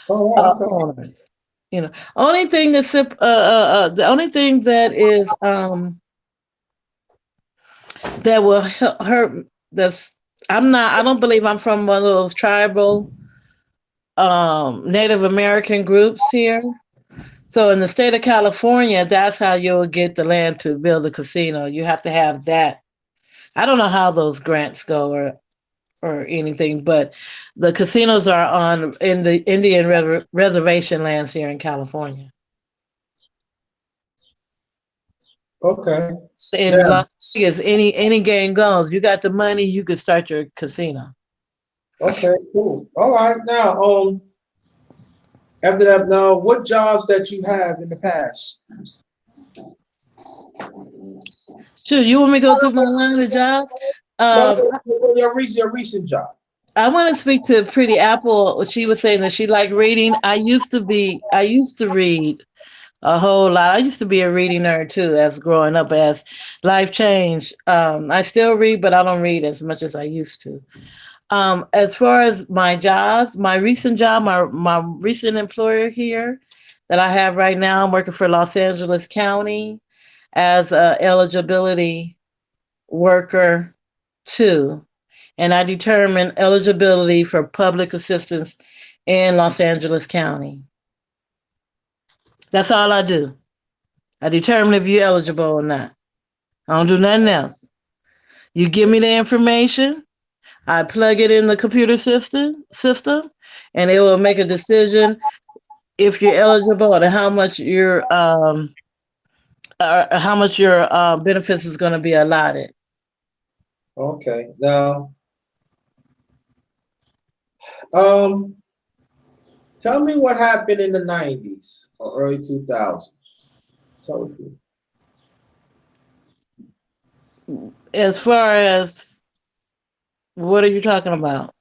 Oh, wow, okay. Owners. Only thing the only thing that is that will hurt this. I don't believe I'm from one of those tribal Native American groups here. So in the state of California, that's how you'll get the land to build a casino. You have to have that. I don't know how those grants go, or or anything, but the casinos are on in the Indian reservation lands here in California. Okay. In Now, Las Vegas, any game goes. You got the money, you could start your casino. okay, cool. All right. Now, after that, now, what jobs that you have in the past? Sure, you want me to go through my line of jobs? No, Um, your recent job. I want to speak to Pretty Apple. She was saying that she liked reading. I used to read a whole lot. I used to be a reading nerd too, as growing up. As life changed, I still read, but I don't read as much as I used to. As far as my jobs, my recent job, my recent employer here that I have right now, I'm working for Los Angeles County as a eligibility worker too, and I determine eligibility for public assistance in Los Angeles County. That's all I do. I determine if you're eligible or not. I don't do nothing else. You give me the information, I plug it in the computer system, and it will make a decision if you're eligible and how much your benefits is going to be allotted. Okay. Now, um, tell me what happened in the 90s or early 2000s. Tell me. As far as what are you talking about?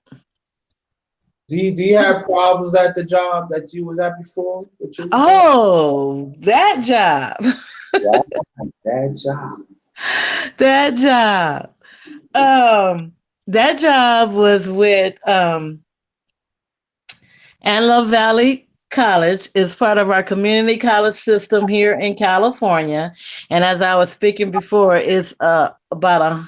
Do you have problems at the job that you was at before? What you was saying? Oh, that job. Yeah, that job. That job. Um, that job was with Antelope Valley College is part of our community college system here in California. And as I was speaking before, it's about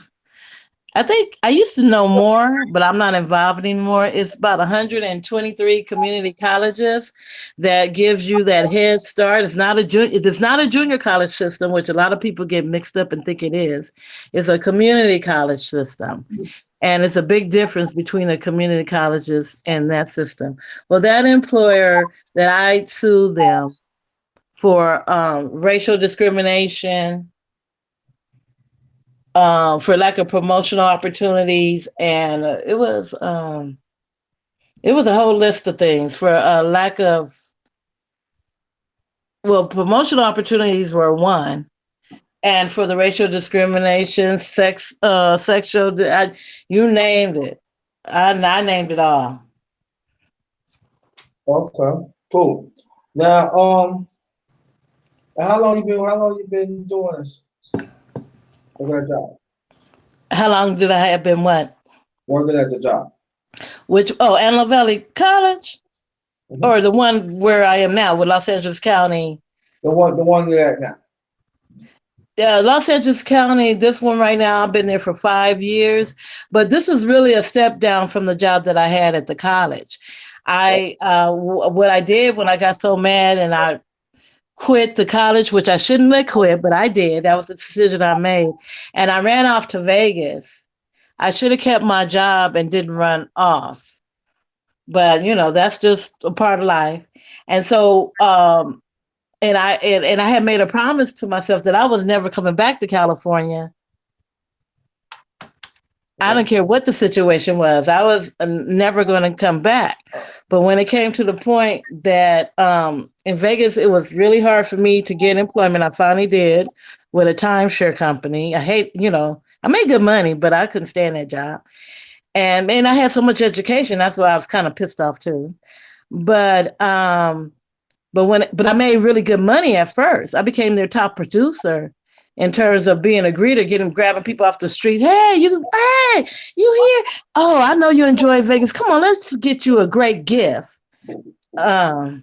I think I used to know more, but I'm not involved anymore. It's about 123 community colleges that gives you that head start. It's not a junior college system, which a lot of people get mixed up and think it is. It's a community college system. And it's a big difference between the community colleges and that system. Well, that employer that I sued them for racial discrimination, for lack of promotional opportunities, and it was a whole list of things for lack of promotional opportunities were one, and for the racial discrimination, sexual, you named it. I named it all. Okay, cool. Now, how long you been doing this? Working at the job. How long did I have been what? Working at the job. Antelope Valley College, Mhm. or the one where I am now with Los Angeles County. The one you're at now. Los Angeles County, this one right now, I've been there for 5 years, but this is really a step down from the job that I had at the college. What I did when I got so mad and I quit the college, which I shouldn't have quit, but I did. That was the decision I made. And I ran off to Vegas. I should have kept my job and didn't run off. But that's just a part of life. And so and I had made a promise to myself that I was never coming back to California. I don't care what the situation was. I was never going to come back. But when it came to the point that in Vegas, it was really hard for me to get employment. I finally did with a timeshare company. I made good money, but I couldn't stand that job. And I had so much education. That's why I was kind of pissed off too. But but I made really good money at first. I became their top producer in terms of being a greeter, grabbing people off the street. Hey, you here? Oh, I know you enjoy Vegas. Come on, let's get you a great gift. Um,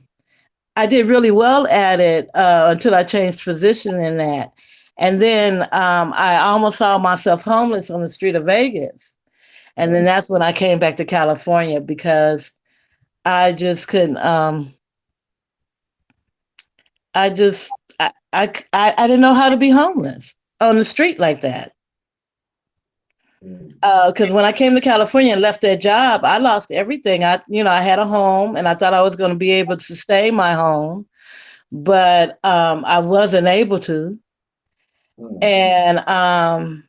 I did really well at it until I changed position in that. And then I almost saw myself homeless on the street of Vegas. And then that's when I came back to California because I just couldn't. I just I didn't know how to be homeless on the street like that. Mm. Because when I came to California and left that job, I lost everything. I had a home, and I thought I was going to be able to sustain my home, but I wasn't able to. Mm. And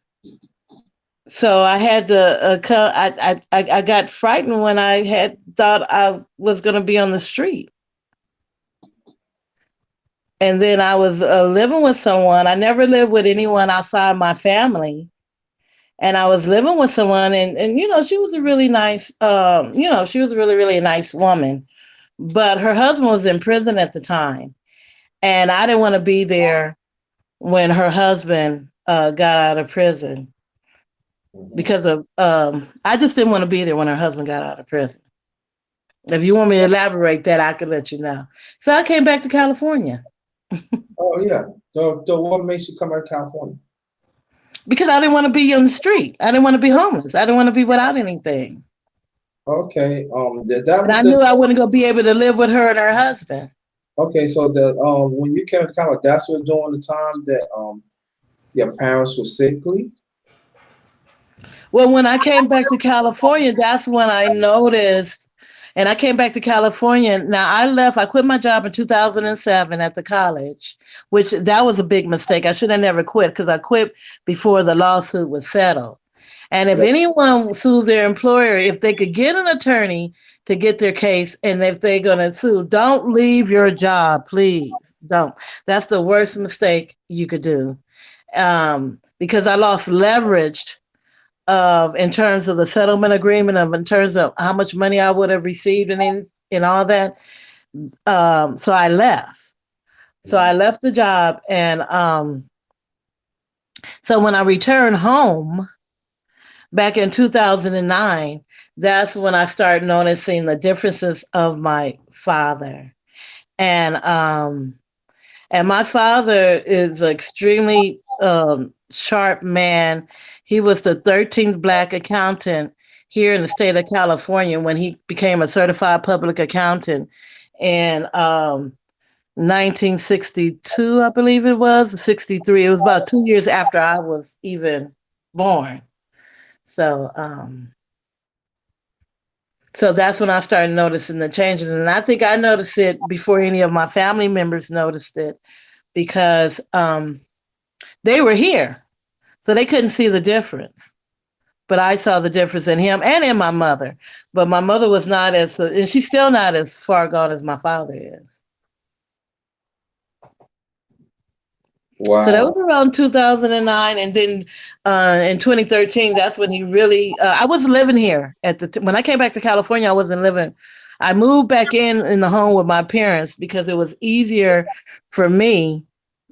so I had to. I got frightened when I had thought I was going to be on the street. And then I was living with someone. I never lived with anyone outside my family. And I was living with someone, and she was a really nice, she was really, really a nice woman. But her husband was in prison at the time. And I didn't want to be there when her husband got out of prison Mhm. because of, I just didn't want to be there when her husband got out of prison. If you want me to elaborate that, I could let you know. So I came back to California Oh yeah. So what makes you come out of California? because I didn't want to be on the street. I didn't want to be homeless. I didn't want to be without anything. Okay. That And was I the knew I wasn't going to be able to live with her and her husband. okay. So the when you came to California, that's what during the time that your parents were sickly. Well, when I came back to California, that's when I noticed, and I came back to California. Now I quit my job in 2007 at the college, which that was a big mistake. I should have never quit because I quit before the lawsuit was settled. And if Right. anyone sued their employer, if they could get an attorney to get their case, and if they're going to sue, don't leave your job, please. Don't. That's the worst mistake you could do. Because I lost leverage of in terms of the settlement agreement, of in terms of how much money I would have received and all that. So I left. So I Mhm. left the job, and so when I returned home back in 2009, that's when I started noticing the differences of my father. And my father is an extremely sharp man. He was the 13th Black accountant here in the state of California when he became a certified public accountant in 1962, I believe it was, 63. It was about 2 years after I was even born. So, so that's when I started noticing the changes. And I think I noticed it before any of my family members noticed it because they were here, so they couldn't see the difference. But I saw the difference in him and in my mother. But my mother was not as, and she's still not as far gone as my father is. So that was Wow. around 2009, and then in 2013, that's when he really. I wasn't living here at when I came back to California. I wasn't living. I moved back in the home with my parents because it was easier for me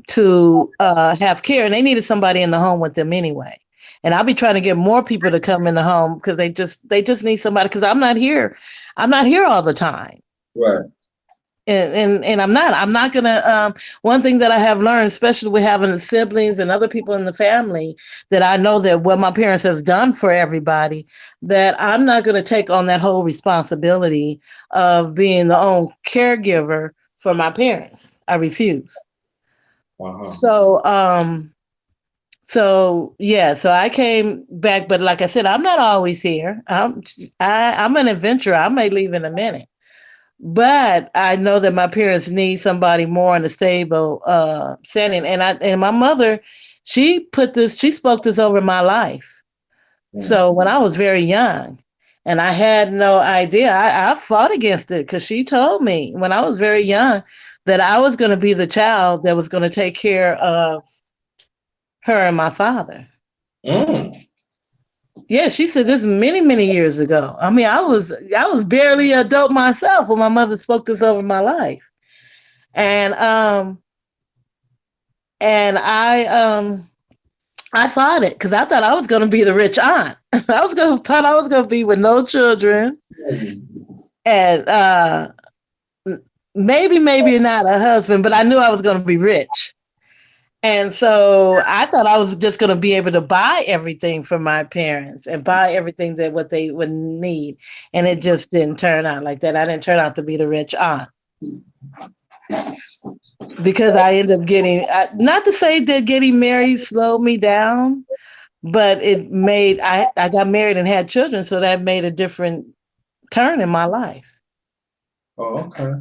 to have care, and they needed somebody in the home with them anyway. And I'll be trying to get more people to come in the home because they just need somebody because I'm not here all the time. Right. And I'm not gonna one thing that I have learned, especially with having siblings and other people in the family, that I know that what my parents has done for everybody, that I'm not gonna take on that whole responsibility of being the own caregiver for my parents. I refuse. Uh-huh. So yeah, so I came back, but like I said, I'm not always here. I'm an adventurer. I may leave in a minute, but I know that my parents need somebody more in a stable setting. And my mother, she spoke this over my life. Mm. So when I was very young, and I had no idea, I fought against it because she told me when I was very young that I was going to be the child that was going to take care of her and my father. Mm. Yeah, she said this many, many years ago. I mean, I was barely an adult myself when my mother spoke this over my life. And I fought it because I thought I was gonna be the rich aunt. Thought I was gonna be with no children and maybe not a husband, but I knew I was gonna be rich. And so I thought I was just going to be able to buy everything for my parents and buy everything that what they would need. And it just didn't turn out like that. I didn't turn out to be the rich aunt because I ended up getting, not to say that getting married slowed me down, but it made I got married and had children, so that made a different turn in my life. Oh, okay.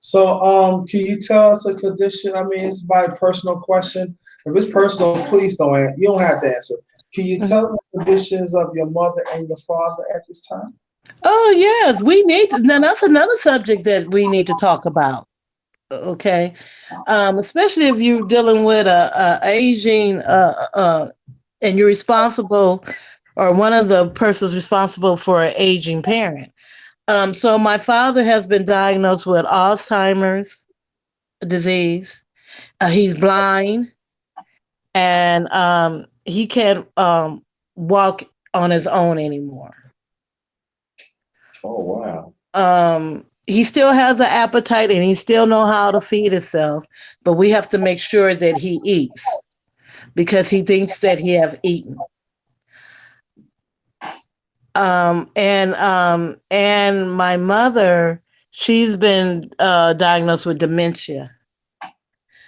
So, can you tell us a condition? I mean, it's my personal question. If it's personal, please don't answer. You don't have to answer. Can you Mhm. tell us the conditions of your mother and your father at this time? Oh yes, we need to. Now that's another subject that we need to talk about. Okay, especially if you're dealing with a aging and you're responsible or one of the persons responsible for an aging parent. So my father has been diagnosed with Alzheimer's disease. He's blind and he can't walk on his own anymore. Oh, wow. He still has an appetite and he still know how to feed himself, but we have to make sure that he eats because he thinks that he have eaten. And my mother, she's been diagnosed with dementia.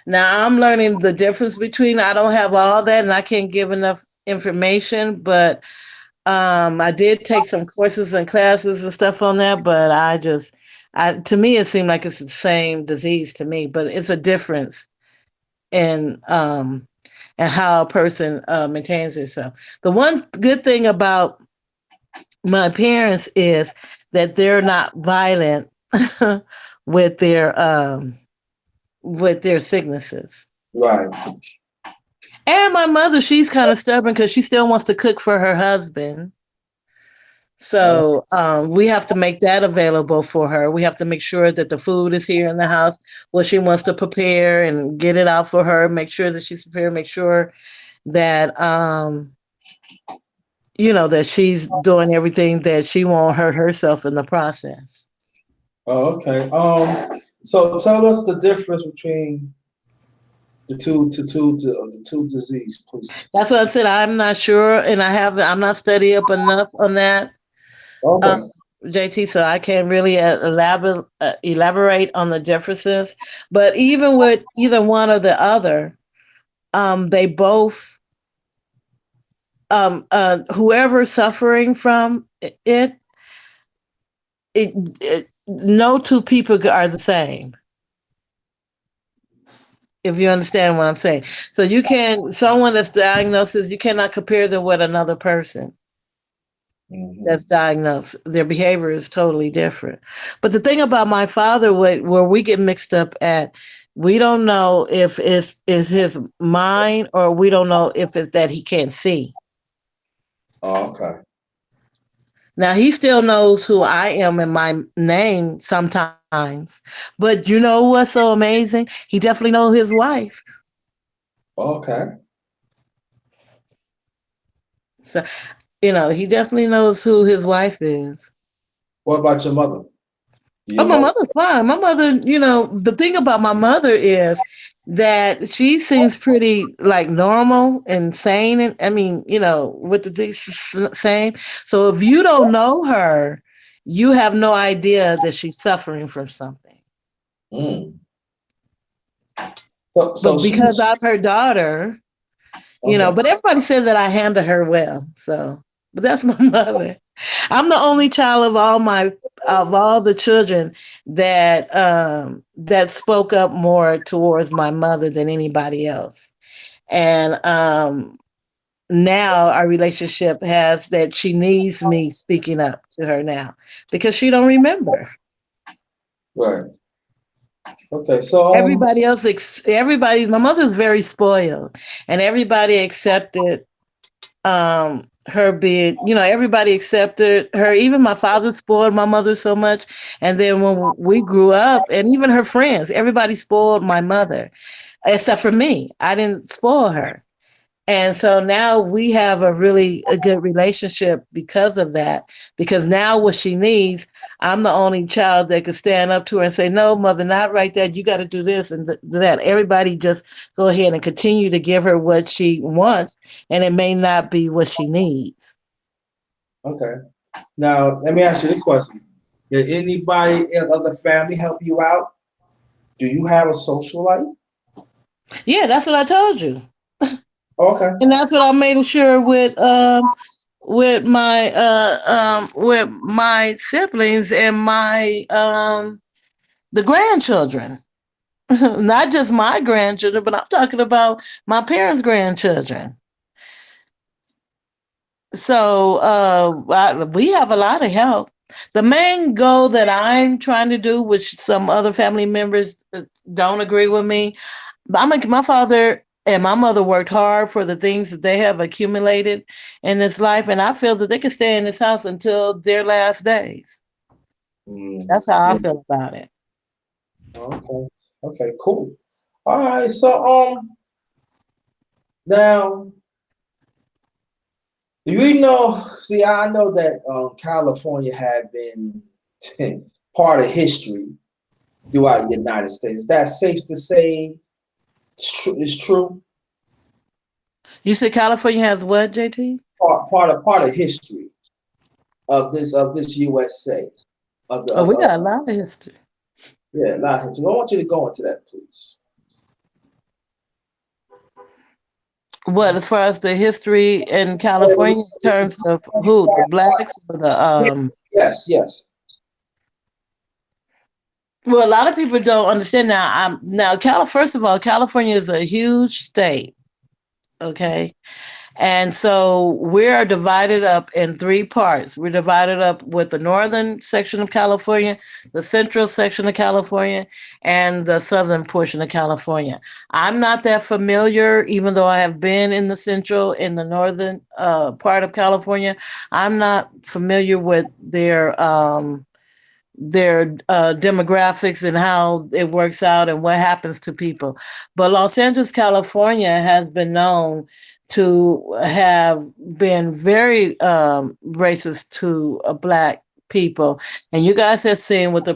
Now I'm learning the difference between. I don't have all that, and I can't give enough information. But I did take some courses and classes and stuff on that. But to me, it seemed like it's the same disease to me, but it's a difference in and how a person maintains herself. The one good thing about my parents is that they're not violent with their sicknesses. Right. And my mother, she's kind of stubborn because she still wants to cook for her husband. Oh, So we have to make that available for her. We have to make sure that the food is here in the house, what she wants to prepare, and get it out for her. Make sure that she's prepared. Make sure that that she's doing everything that she won't hurt herself in the process. oh, okay. So tell us the difference between the two disease, please. That's what I said. I'm not sure, and I'm not studied up enough on that, um, Okay. JT. So I can't really elaborate on the differences. But even with either one or the other, they both whoever's suffering from it, no two people are the same. If you understand what I'm saying, so you can someone that's diagnosed, you cannot compare them with another person that's Hmm. diagnosed. Their behavior is totally different. But the thing about my father, where we get mixed up at, we don't know if it's is his mind or we don't know if it's that he can't see. Oh, okay. Now he still knows who I am and my name sometimes, but you know what's so amazing? He definitely knows his wife. Okay. So he definitely knows who his wife is. What about your mother? Oh, Your my mother? mother's fine. My mother, the thing about my mother is that she seems pretty like normal and sane. And I mean, with the things same. So if you don't know her, you have no idea that she's suffering from something. Mm. So But she. because I'm her daughter, Okay. but everybody says that I handle her well. So, but that's my mother. I'm the only child of all the children that spoke up more towards my mother than anybody else. And now our relationship has that she needs me speaking up to her now because she don't remember. Right. Okay. So Everybody, my mother's very spoiled, and everybody accepted her being, everybody accepted her. Even my father spoiled my mother so much, and then when we grew up, and even her friends, everybody spoiled my mother except for me. I didn't spoil her. And so now we have a good relationship because of that. Because now what she needs, I'm the only child that could stand up to her and say, "No, mother, not right there. You got to do this and that." Everybody just go ahead and continue to give her what she wants, and it may not be what she needs. okay. Now let me ask you this question: did anybody in other family help you out? Do you have a social life? Yeah, that's what I told you. Okay. And that's what I made sure with my siblings and my the grandchildren. Not just my grandchildren, but I'm talking about my parents' grandchildren. So we have a lot of help. The main goal that I'm trying to do, which some other family members don't agree with me, my father and my mother worked hard for the things that they have accumulated in this life, and I feel that they can stay in this house until their last days. That's how I Yeah. feel about it. Okay. Okay. Cool. All right. So now you know, see, I know that California had been part of history throughout the United States. Is that safe to say it's true? You said California has what, JT? Part of history of this USA Oh, we of got a lot of history. yeah, not history. I want you to go into that, please. What, as far as the history in California in terms of who, the blacks or the Yes, yes. well, a lot of people don't understand now. First of all, California is a huge state, okay? And so we are divided up in three parts. We're divided up with the northern section of California, the central section of California, and the southern portion of California. I'm not that familiar, even though I have been in the central in the northern part of California. I'm not familiar with their demographics and how it works out and what happens to people. But Los Angeles, California has been known to have been very racist to black people. And you guys have seen with the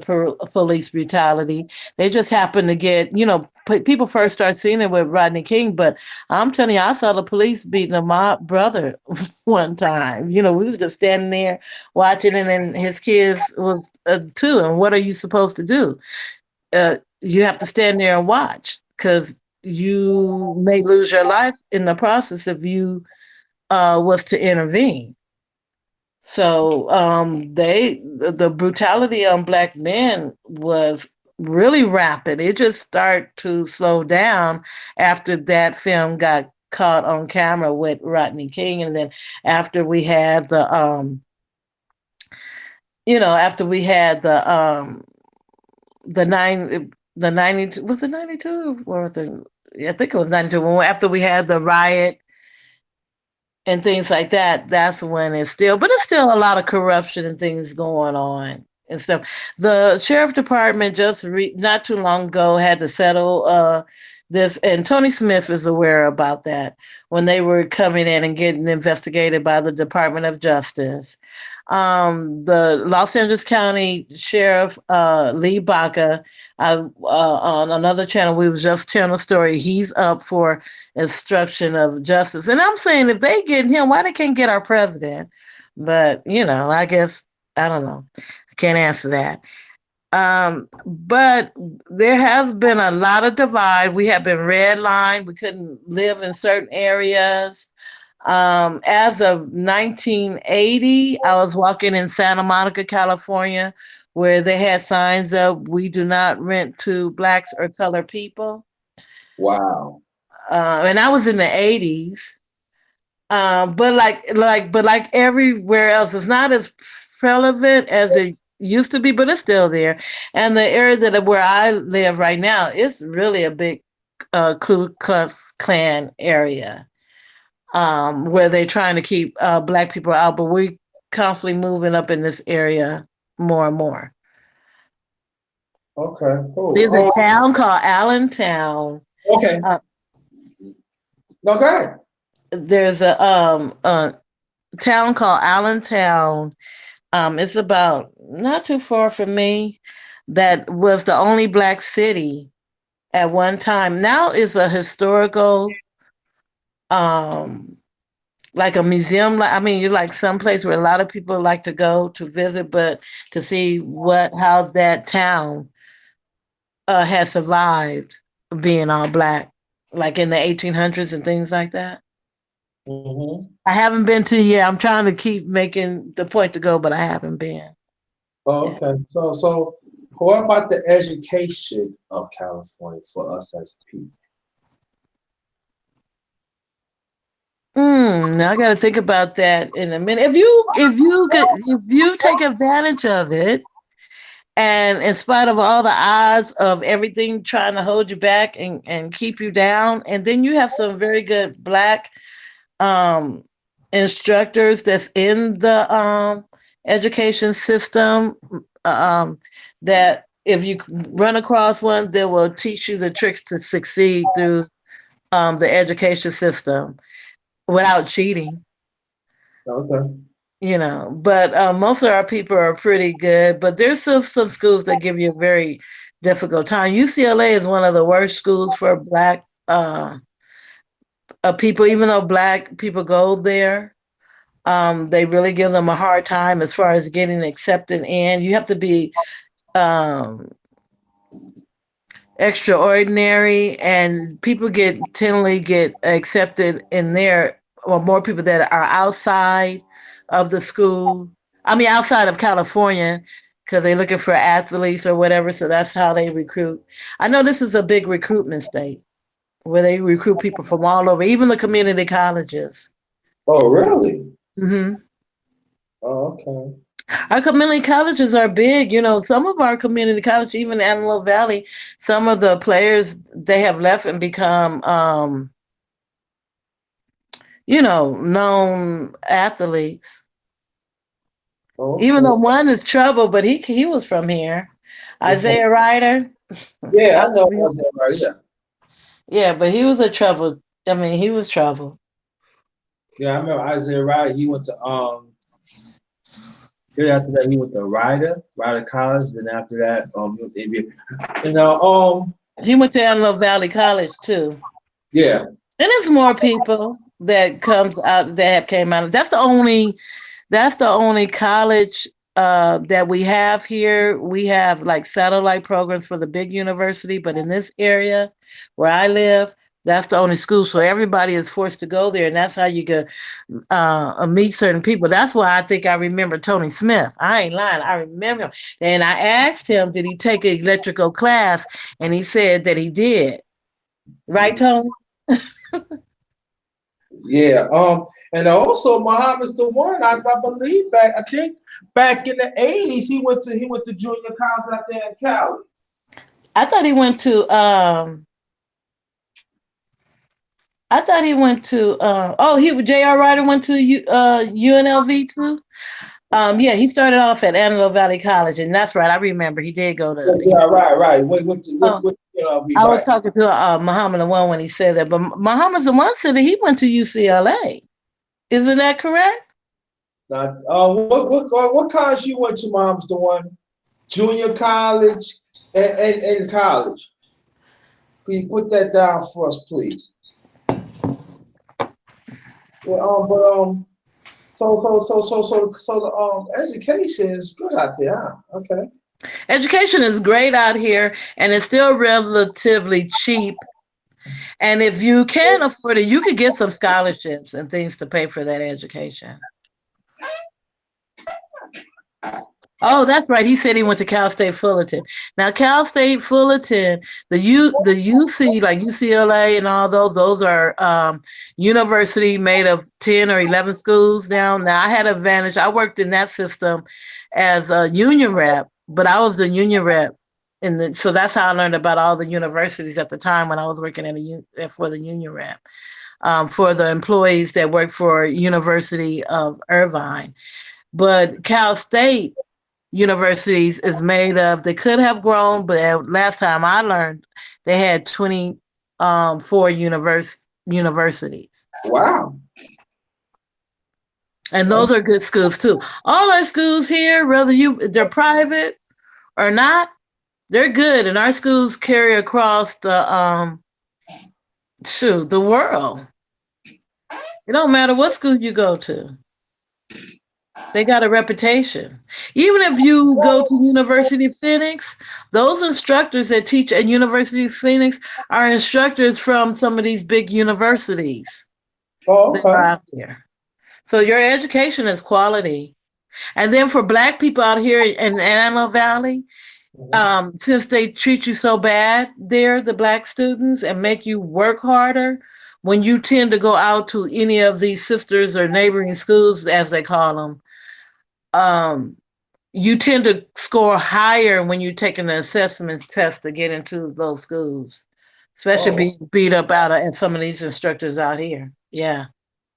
police brutality, they just happen to get, people first start seeing it with Rodney King, but I'm telling you, I saw the police beating my brother one time. We was just standing there watching it, and his kids was too. And what are you supposed to do? You have to stand there and watch because you may lose your life in the process if you was to intervene. So the brutality on black men was really rapid. It just started to slow down after that film got caught on camera with Rodney King, and then after we had after we had the 92, was it 92 or was it, I think it was 92, after we had the riot and things like that. That's when it's still a lot of corruption and things going on and stuff. The sheriff department just not too long ago had to settle this, and Tony Smith is aware about that when they were coming in and getting investigated by the Department of Justice. The Los Angeles County Sheriff Lee Baca, on another channel, we was just telling a story. He's up for obstruction of justice, and I'm saying if they get him, why they can't get our president? But I guess I don't know. I can't answer that. But there has been a lot of divide. We have been redlined. We couldn't live in certain areas. As of 1980, I was walking in Santa Monica, California, where they had signs up, "We do not rent to blacks or colored people." Wow. And I was in the 80s. But like everywhere else, it's not as relevant as it used to be, but it's still there. And the area where I live right now is really a big Ku Klux Klan area, where they're trying to keep black people out, but we're constantly moving up in this area more and more. Okay. Cool. There's a town called Allentown. Okay. Uh, Okay. there's a town called Allentown. It's about not too far from me. That was the only black city at one time. Now is a historical, um, like a museum. I mean, you're like some place where a lot of people like to go to visit, but to see how that town has survived being all black, like in the 1800s and things like that. Mm-hmm. I haven't been to yet. I'm trying to keep making the point to go, but I haven't been. Oh, Yeah. okay. So what about the education of California for us as people? Now I got to think about that in a minute. If you take advantage of it, and in spite of all the odds of everything trying to hold you back and keep you down, and then you have some very good black um, instructors that's in the education system that if you run across one, they will teach you the tricks to succeed through the education system without cheating. Okay. But most of our people are pretty good, but there's still some schools that give you a very difficult time. UCLA is one of the worst schools for black people, even though black people go there. They really give them a hard time as far as getting accepted in. You have to be um, extraordinary, and people tendally get accepted in there, or more people that are outside of the school. I mean, outside of California, because they're looking for athletes or whatever. So that's how they recruit. I know this is a big recruitment state where they recruit people from all over, even the community colleges. Oh, really? Hmm. Oh, okay. Our community colleges are big. Some of our community colleges, even Antelope Valley, some of the players they have left and become, known athletes. Oh, Even okay. though one is trouble, but he was from here. Mhm. Isaiah Ryder. Yeah, I I know remember about that right. Yeah. Yeah, but he was a trouble. I mean, he was trouble. Yeah, I remember Isaiah Ryder. He went to then after that he went to Ryder College. Then after that, he went to ABA. And He went to Antelope Valley College too. yeah. And there's more people that comes out that have came out. That's the only college that we have here. We have like satellite programs for the big university, but in this area where I live, that's the only school. So everybody is forced to go there, and that's how you can meet certain people. That's why I think I remember Tony Smith. I ain't lying. I remember him. And I asked him, did he take an electrical class? And he said that he did. Right, Tony? Yeah. And also Muhammad's the one I believe back. I think back in the '80s he went to junior college out there in Cali. I thought he went to he J.R. Ryder went to UNLV too. Yeah, he started off at Antelope Valley College, and that's right. I remember he did go Yeah, to. yeah, right. Wait, Oh, be I was right. talking to Muhammad the one when he said that, but Muhammad's the one said that he went to UCLA. Isn't that correct? Now, what college you went to, Mom's the one? Junior college and college. Can you put that down for us, please? Yeah, so the education is good out there, huh? Okay. Education is great out here, and it's still relatively cheap. And if you can't afford it, you could get some scholarships and things to pay for that education. Oh, that's right. He said he went to Cal State Fullerton. Now, Cal State Fullerton, the UC like UCLA and all those are university made of 10 or 11 schools now. Now, I had an advantage. I worked in that system as a union rep, but I was the union rep, so that's how I learned about all the universities at the time when I was working for the union rep for the employees that work for University of Irvine. But Cal State universities is made of. They could have grown, but last time I learned, they had 24 universities, Wow. and those are good schools too. All our schools here, whether they're private or not, they're good, and our schools carry across the world. It don't matter what school you go to. They got a reputation. Even if you go to University of Phoenix, those instructors that teach at University of Phoenix are instructors from some of these big universities. Oh, that are okay. out there. So your education is quality. And then for Black people out here in Antelope Valley, Mhm. since they treat you so bad there, the Black students, and make you work harder, when you tend to go out to any of these sisters or neighboring schools, as they call them, um, you tend to score higher when you're taking the assessment test to get into those schools, especially Oh, being beat up out of and some of these instructors out here. Yeah.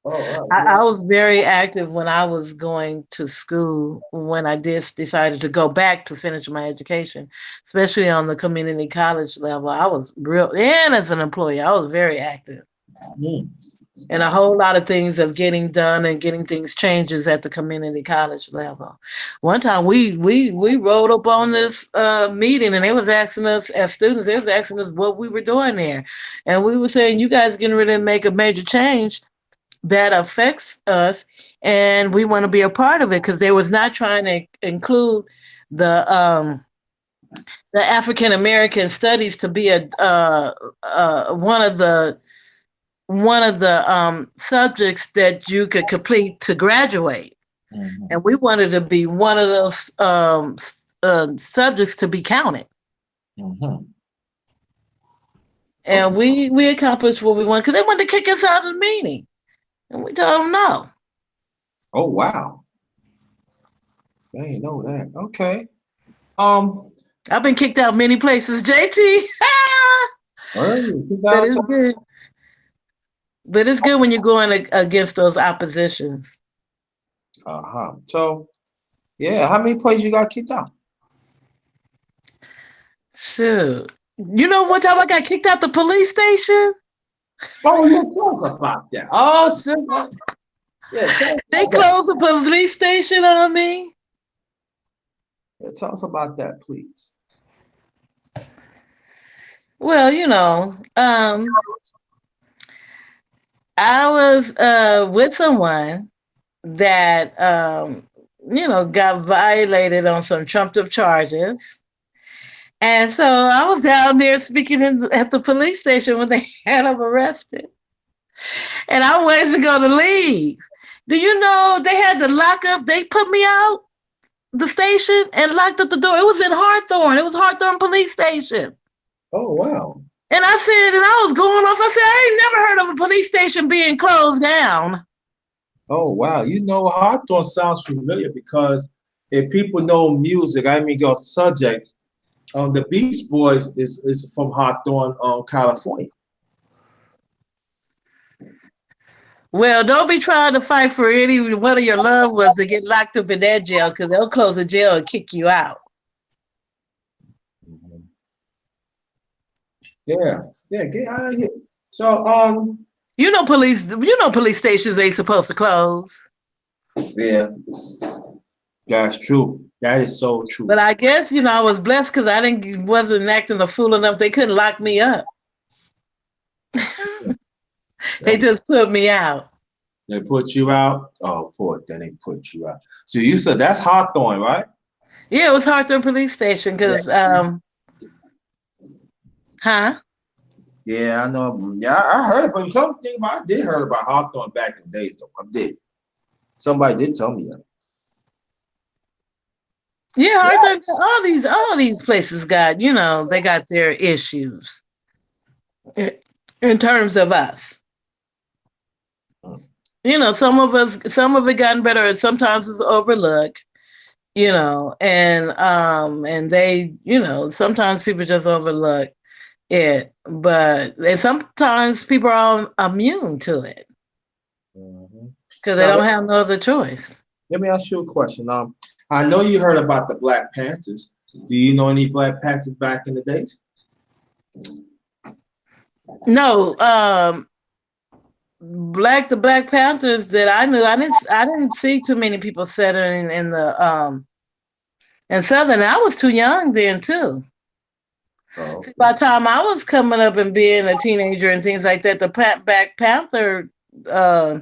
all right. I Yeah. was very active when I was going to school when I decided to go back to finish my education, especially on the community college level. I was real, and as an employee, I was very active. Mm. And a whole lot of things of getting done and getting things changes at the community college level. One time we rolled up on this meeting and they was asking us as students, they was asking us what we were doing there. And we were saying, you guys getting ready to make a major change that affects us and we want to be a part of it because they was not trying to include the the African American studies to be a one of the subjects that you could complete to graduate. Mhm. And we wanted to be one of those subjects to be counted. Mhm. Okay. And we accomplished what we wanted because they wanted to kick us out of the meeting. And we told them no. Oh, wow. I didn't know that. Okay. Um, I've been kicked out many places, JT. early But it's 2000. good. But it's good when you're going against those oppositions. Uh-huh. So, yeah, how many places you got kicked out? Shoot. You know what time I got kicked out the police station? Oh, yeah, tell us about that. Oh, sis, yeah, tell us They about that. closed the police station on me. Yeah, tell us about that, please. Well, I was with someone that got violated on some trumped up charges. And so I was down there speaking at the police station when they had him arrested. And I waited to go to leave. Do you know they had to lock up? They put me out the station and locked up the door. It was in Hawthorne. It was Hawthorne Police Station. Oh, wow. And I said, and I was going off. I said, I ain't never heard of a police station being closed down. Oh, wow. You know, Hawthorne sounds familiar because if people know music, I mean, go subject, the Beach Boys is from Hawthorne, California. Well, don't be trying to fight for any one of your loved ones to get locked up in that jail because they'll close the jail and kick you out. Mhm. Yeah, yeah, get out of here. So, Police stations ain't supposed to close. yeah, that's true. That is so true. But I guess, I was blessed because I didn't wasn't acting a fool enough. They couldn't lock me up. They Yeah. just put me out. They put you out. Oh, poor, then they put you out. So you said that's Hawthorne, right? Yeah, it was Hawthorne Police Station Yeah. because, huh? Yeah, I know. Yeah, I heard it, but you come think about, I did heard about Hawthorne back in the days, though. I did. Somebody did tell me that. Yeah, Yeah. Hawthorne. All these places got, they got their issues in terms of us. Some of it gotten better, and sometimes it's overlooked. And they, sometimes people just overlook it, but and sometimes people are immune to it Mhm. because they Now, don't have no other choice. let me ask you a question. I know you heard about the Black Panthers. Do you know any Black Panthers back in the days? No, the Black Panthers that I knew, I didn't see too many people settling in the in Southern. I was too young then too. Oh, By the time I was coming up and being a teenager and things like that, the Black Panther, uh,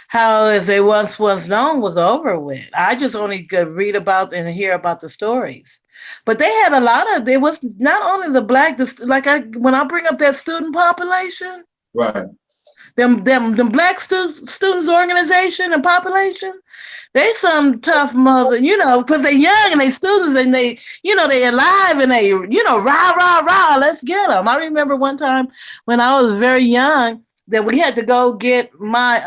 how as they once was known, was over with. I just only could read about and hear about the stories, but they had a lot of. There was not only the black, like when I bring up that student population, right. them black students organization and population. They some tough mother, because they young and they students and they alive and they, rah, rah, rah, let's get them. I remember one time when I was very young that we had to go get my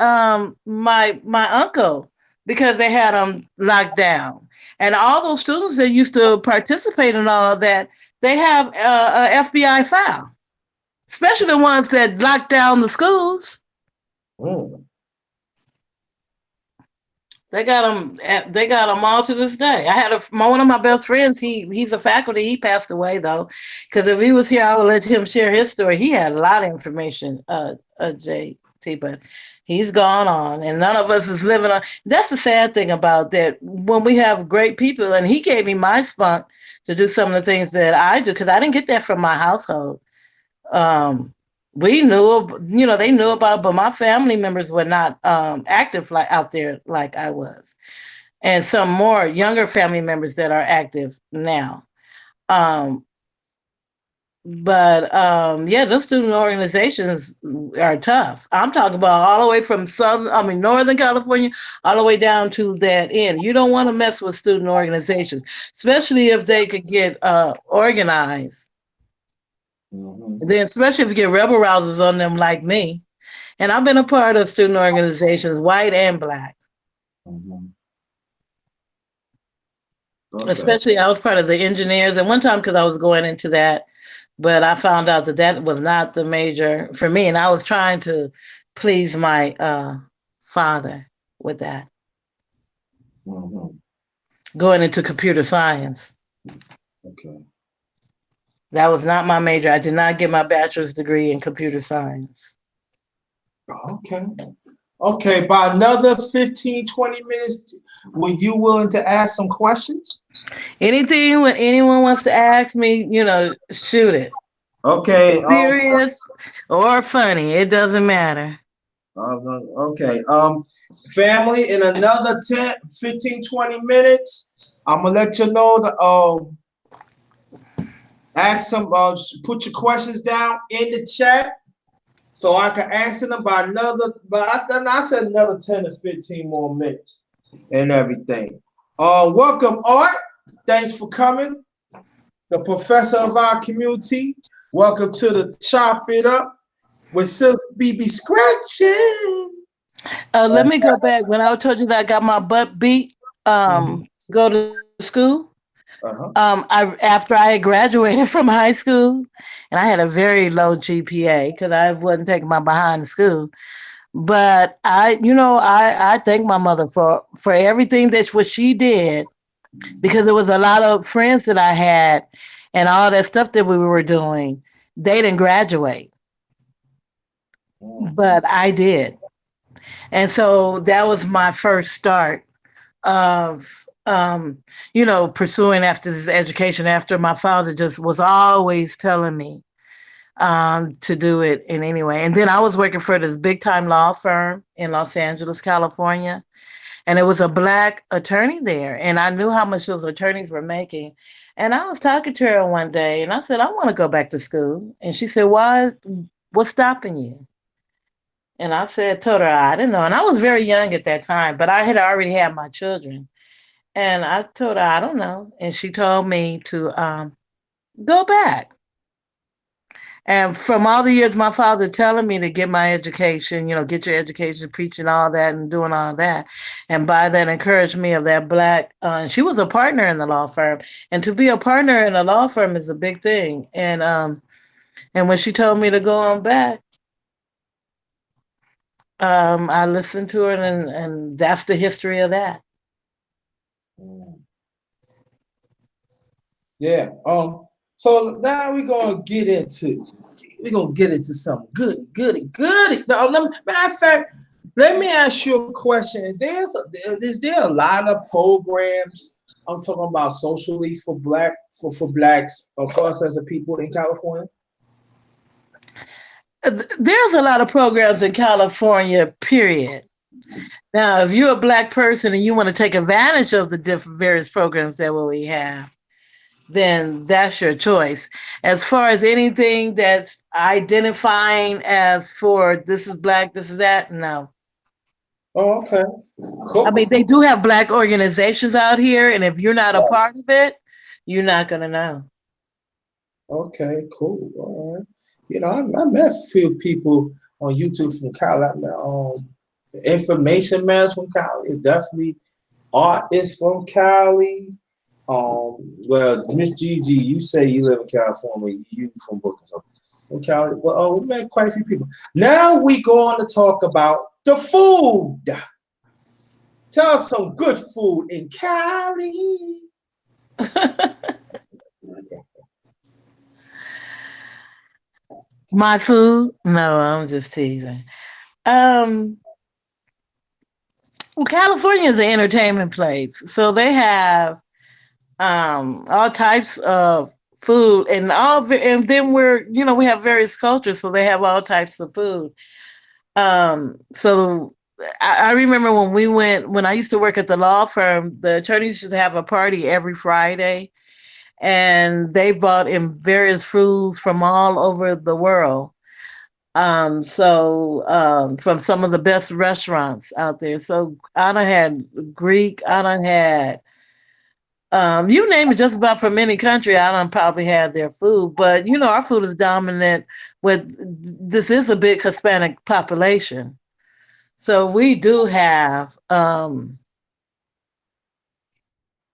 uncle because they had him locked down. And all those students that used to participate in all of that, they have a FBI file, especially the ones that locked down the schools. Mm. They got them. They got them all to this day. I had one of my best friends. He's a faculty. He passed away though, because if he was here, I would let him share his story. He had a lot of information, JT, but he's gone on, and none of us is living on. That's the sad thing about that. When we have great people, and he gave me my spunk to do some of the things that I do, because I didn't get that from my household. We knew, they knew about, but my family members were not active like out there like I was, and some more younger family members that are active now. Um, yeah, those student organizations are tough. I'm talking about all the way from Northern California, all the way down to that end. You don't want to mess with student organizations, especially if they could get organized. Mm-hmm. Then, especially if you get rebel rousers on them like me. And I've been a part of student organizations, white and black. Mm-hmm. Okay. Especially, I was part of the engineers at one time because I was going into that, but I found out that was not the major for me, and I was trying to please my father with that. Mm-hmm. Going into computer science. Okay. That was not my major. I did not get my bachelor's degree in computer science. Okay. Okay, by another 15, 20 minutes, were you willing to ask some questions? Anything when anyone wants to ask me, shoot it. Okay. Serious or funny, it doesn't matter. Okay. Family, in another 10, 15, 20 minutes, I'm gonna let you know to ask some put your questions down in the chat so I can answer them by another, but I said another 10 to 15 more minutes and everything. Welcome, Art. Thanks for coming. The professor of our community. Welcome to the Chop It Up with Silk Bscratchn. Let me go back. When I told you that I got my butt beat to go to school, after I had graduated from high school, and I had a very low GPA because I wasn't taking my behind to school. But I thank my mother for everything that's what she did, because it was a lot of friends that I had and all that stuff that we were doing. They didn't graduate, but I did. And so that was my first start of, pursuing after this education, after my father just was always telling me to do it in any way. And then I was working for this big time law firm in Los Angeles, California. And it was a black attorney there. And I knew how much those attorneys were making. And I was talking to her one day and I said, I want to go back to school. And she said, why? What's stopping you? And told her I didn't know. And I was very young at that time, but I had already had my children. And I told her, I don't know. And she told me to go back. And from all the years my father telling me to get my education, get your education, preaching all that and doing all that. And by that encouraged me of that black, she was a partner in the law firm. And to be a partner in a law firm is a big thing. And when she told me to go on back, I listened to her, and that's the history of that. Yeah. So now we're gonna get into some goody. Now, matter of fact, let me ask you a question. Is there a lot of programs? I'm talking about socially for blacks or for us as a people in California. There's a lot of programs in California, period. Now, if you're a black person and you want to take advantage of the different various programs that we have, then that's your choice. As far as anything that's identifying as for this is black, this is that, no. Oh, okay. I Cool. mean, they do have black organizations out here, and if you're not a part of it, you're not gonna know. Okay, cool. All right. I met a few people on YouTube from Cali. I met the information man from Cali. Definitely art is from Cali. Well, Miss Gigi, you say you live in California. You from Brooklyn, so from Cali. Well, we met quite a few people. Now we go on to talk about the food. Tell us some good food in Cali. My food? No, I'm just teasing. Um, well, California is an entertainment place, so they have all types of food, and and then we have various cultures, so they have all types of food. So I remember when I used to work at the law firm, the attorneys used to have a party every Friday, and they brought in various foods from all over the world. From some of the best restaurants out there. So I done had Greek, I done had you name it, just about from any country, I done probably had their food. But our food is dominant with this is a big Hispanic population. So we do have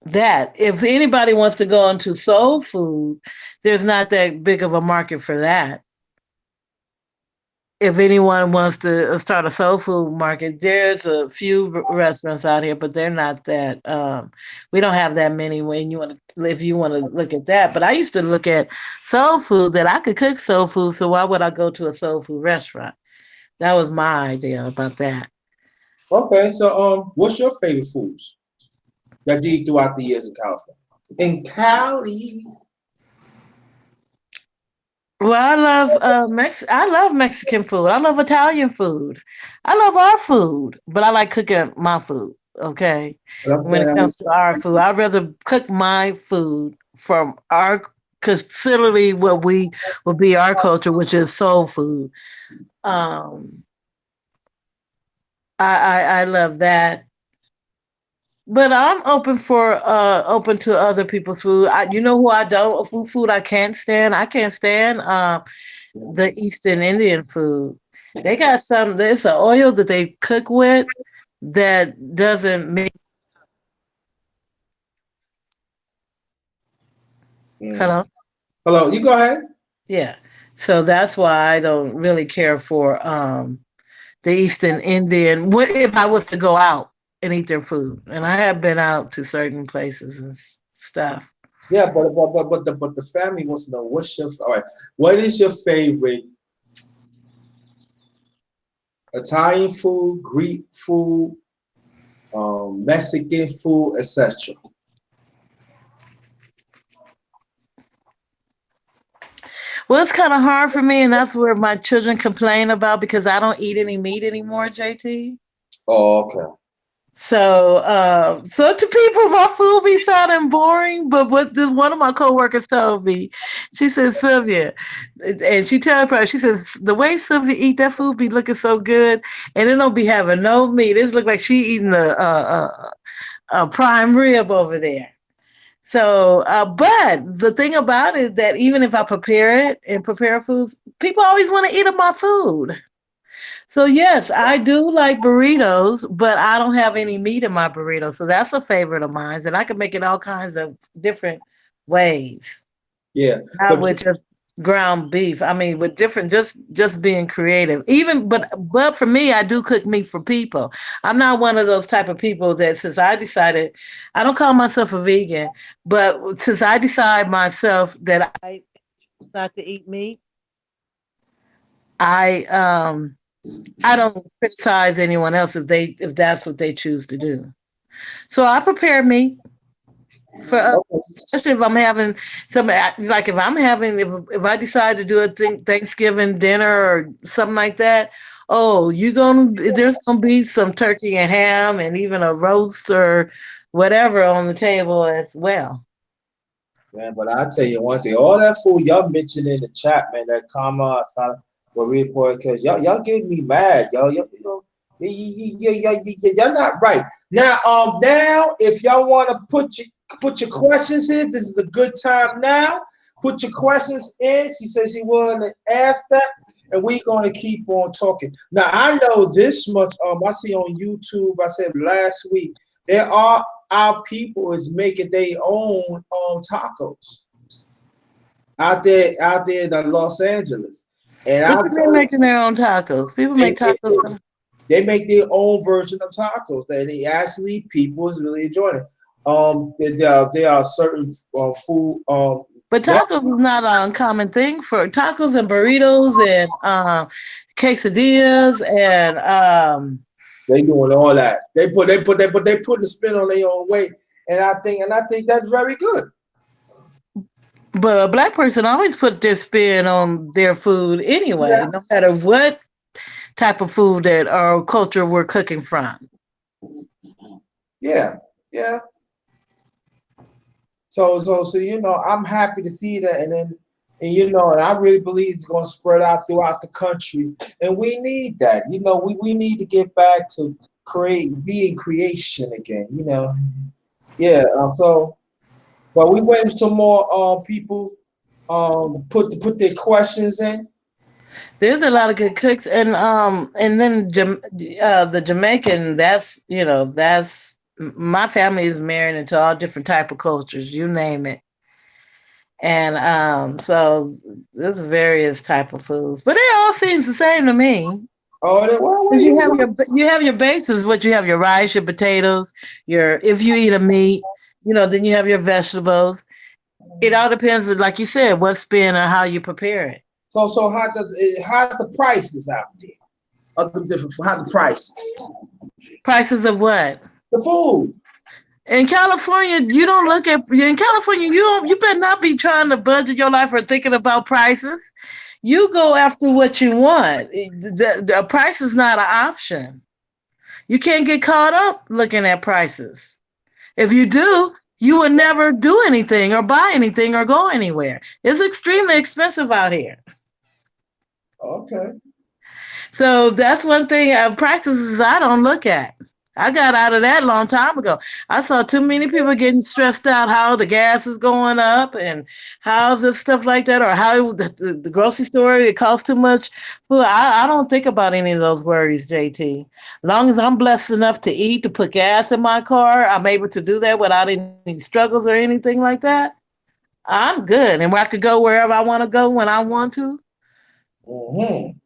that. If anybody wants to go into soul food, there's not that big of a market for that. If anyone wants to start a soul food market, there's a few restaurants out here, but they're not that. We don't have that many. If you want to look at that, but I used to look at soul food that I could cook soul food. So why would I go to a soul food restaurant? That was my idea about that. Okay, so what's your favorite foods that you eat throughout the years in California? In Cali. Well, I love Mexican food. I love Italian food. I love our food, but I like cooking my food. Okay, But I'm when saying, it comes to our food, I'd rather cook my food from our considerably what we would be our culture, which is soul food. Um, I love that. But I'm open to other people's food. You know who I don't food I can't stand? I can't stand the Eastern Indian food. They got there's an oil that they cook with that doesn't make. mm. Hello? Hello, you go ahead. Yeah. So that's why I don't really care for the Eastern Indian. What if I was to go out and eat their food? And I have been out to certain places and stuff. Yeah, but the family wants to know what's your all right. What is your favorite Italian food, Greek food, Mexican food, etc.? Well, it's kind of hard for me, and that's where my children complain about because I don't eat any meat anymore, JT. Oh, okay. So to people, my food be sounding boring. But what this one of my coworkers told me, she said, Sylvia, and she tells her, she says the way Sylvia eat that food be looking so good, and it don't be having no meat. It look like she eating a prime rib over there. So, but the thing about it is that even if I prepare it and prepare foods, people always want to eat of my food. So yes, I do like burritos, but I don't have any meat in my burrito. So that's a favorite of mine, and I can make it all kinds of different ways. Yeah, Not but with just ground beef. I mean, with different, just being creative. Even, but for me, I do cook meat for people. I'm not one of those type of people that since I decided, I don't call myself a vegan, but since I decide myself that I not to eat meat, I I don't criticize anyone else if that's what they choose to do. So I prepare meat for others, okay. especially if I'm having some like if I decide to do a Thanksgiving dinner or something like that. Oh, there's gonna be some turkey and ham and even a roast or whatever on the table as well. Man, but I tell you one thing, all that food y'all mentioned in the chat, man, that comma, report, because y'all get me mad, y'all not right. Now, if y'all want to put your questions in, this is a good time now. Put your questions in. She says she willing to ask that, and we're gonna keep on talking. Now I know this much. I see on YouTube. I said last week there are our people is making their own tacos out there in Los Angeles, and I What you mean told making their own tacos? People they make tacos. they make their own version of tacos, and they actually people is really enjoying it. There are certain food But tacos is not an uncommon thing for tacos and burritos and quesadillas and they doing all that. They put the spin on their own way, and I think that's very good. but a black person always puts their spin on their food anyway, no matter what type of food that or culture we're cooking from. Yeah, yeah. So I'm happy to see that, and I really believe it's going to spread out throughout the country, and we need that. We need to get back to being creation again. Yeah. But we waiting some more people put their questions in. There's a lot of good cooks, and then the Jamaican. That's that's my family is married into all different type of cultures. You name it. And so there's various type of foods, but it all seems the same to me. Oh, well, 'Cause you have your bases, what you have your rice, your potatoes, your if you eat a meat, then you have your vegetables. It all depends, like you said, what spin or how you prepare it. so how's the prices out there? Other different how the prices? Prices of what? The food. In California, you don't look at in California, you better not be trying to budget your life or thinking about prices. You go after what you want. The price is not an option. You can't get caught up looking at prices. If you do, you will never do anything or buy anything or go anywhere. It's extremely expensive out here. Okay. So that's one thing. Prices I don't look at. I got out of that a long time ago. I saw too many people getting stressed out how the gas is going up and how's this stuff like that, or how the grocery store it costs too much. Well, I don't think about any of those worries, JT. As long as I'm blessed enough to eat, to put gas in my car, I'm able to do that without any struggles or anything like that. I'm good, and where I could go wherever I want to go when I want to. Mm-hmm.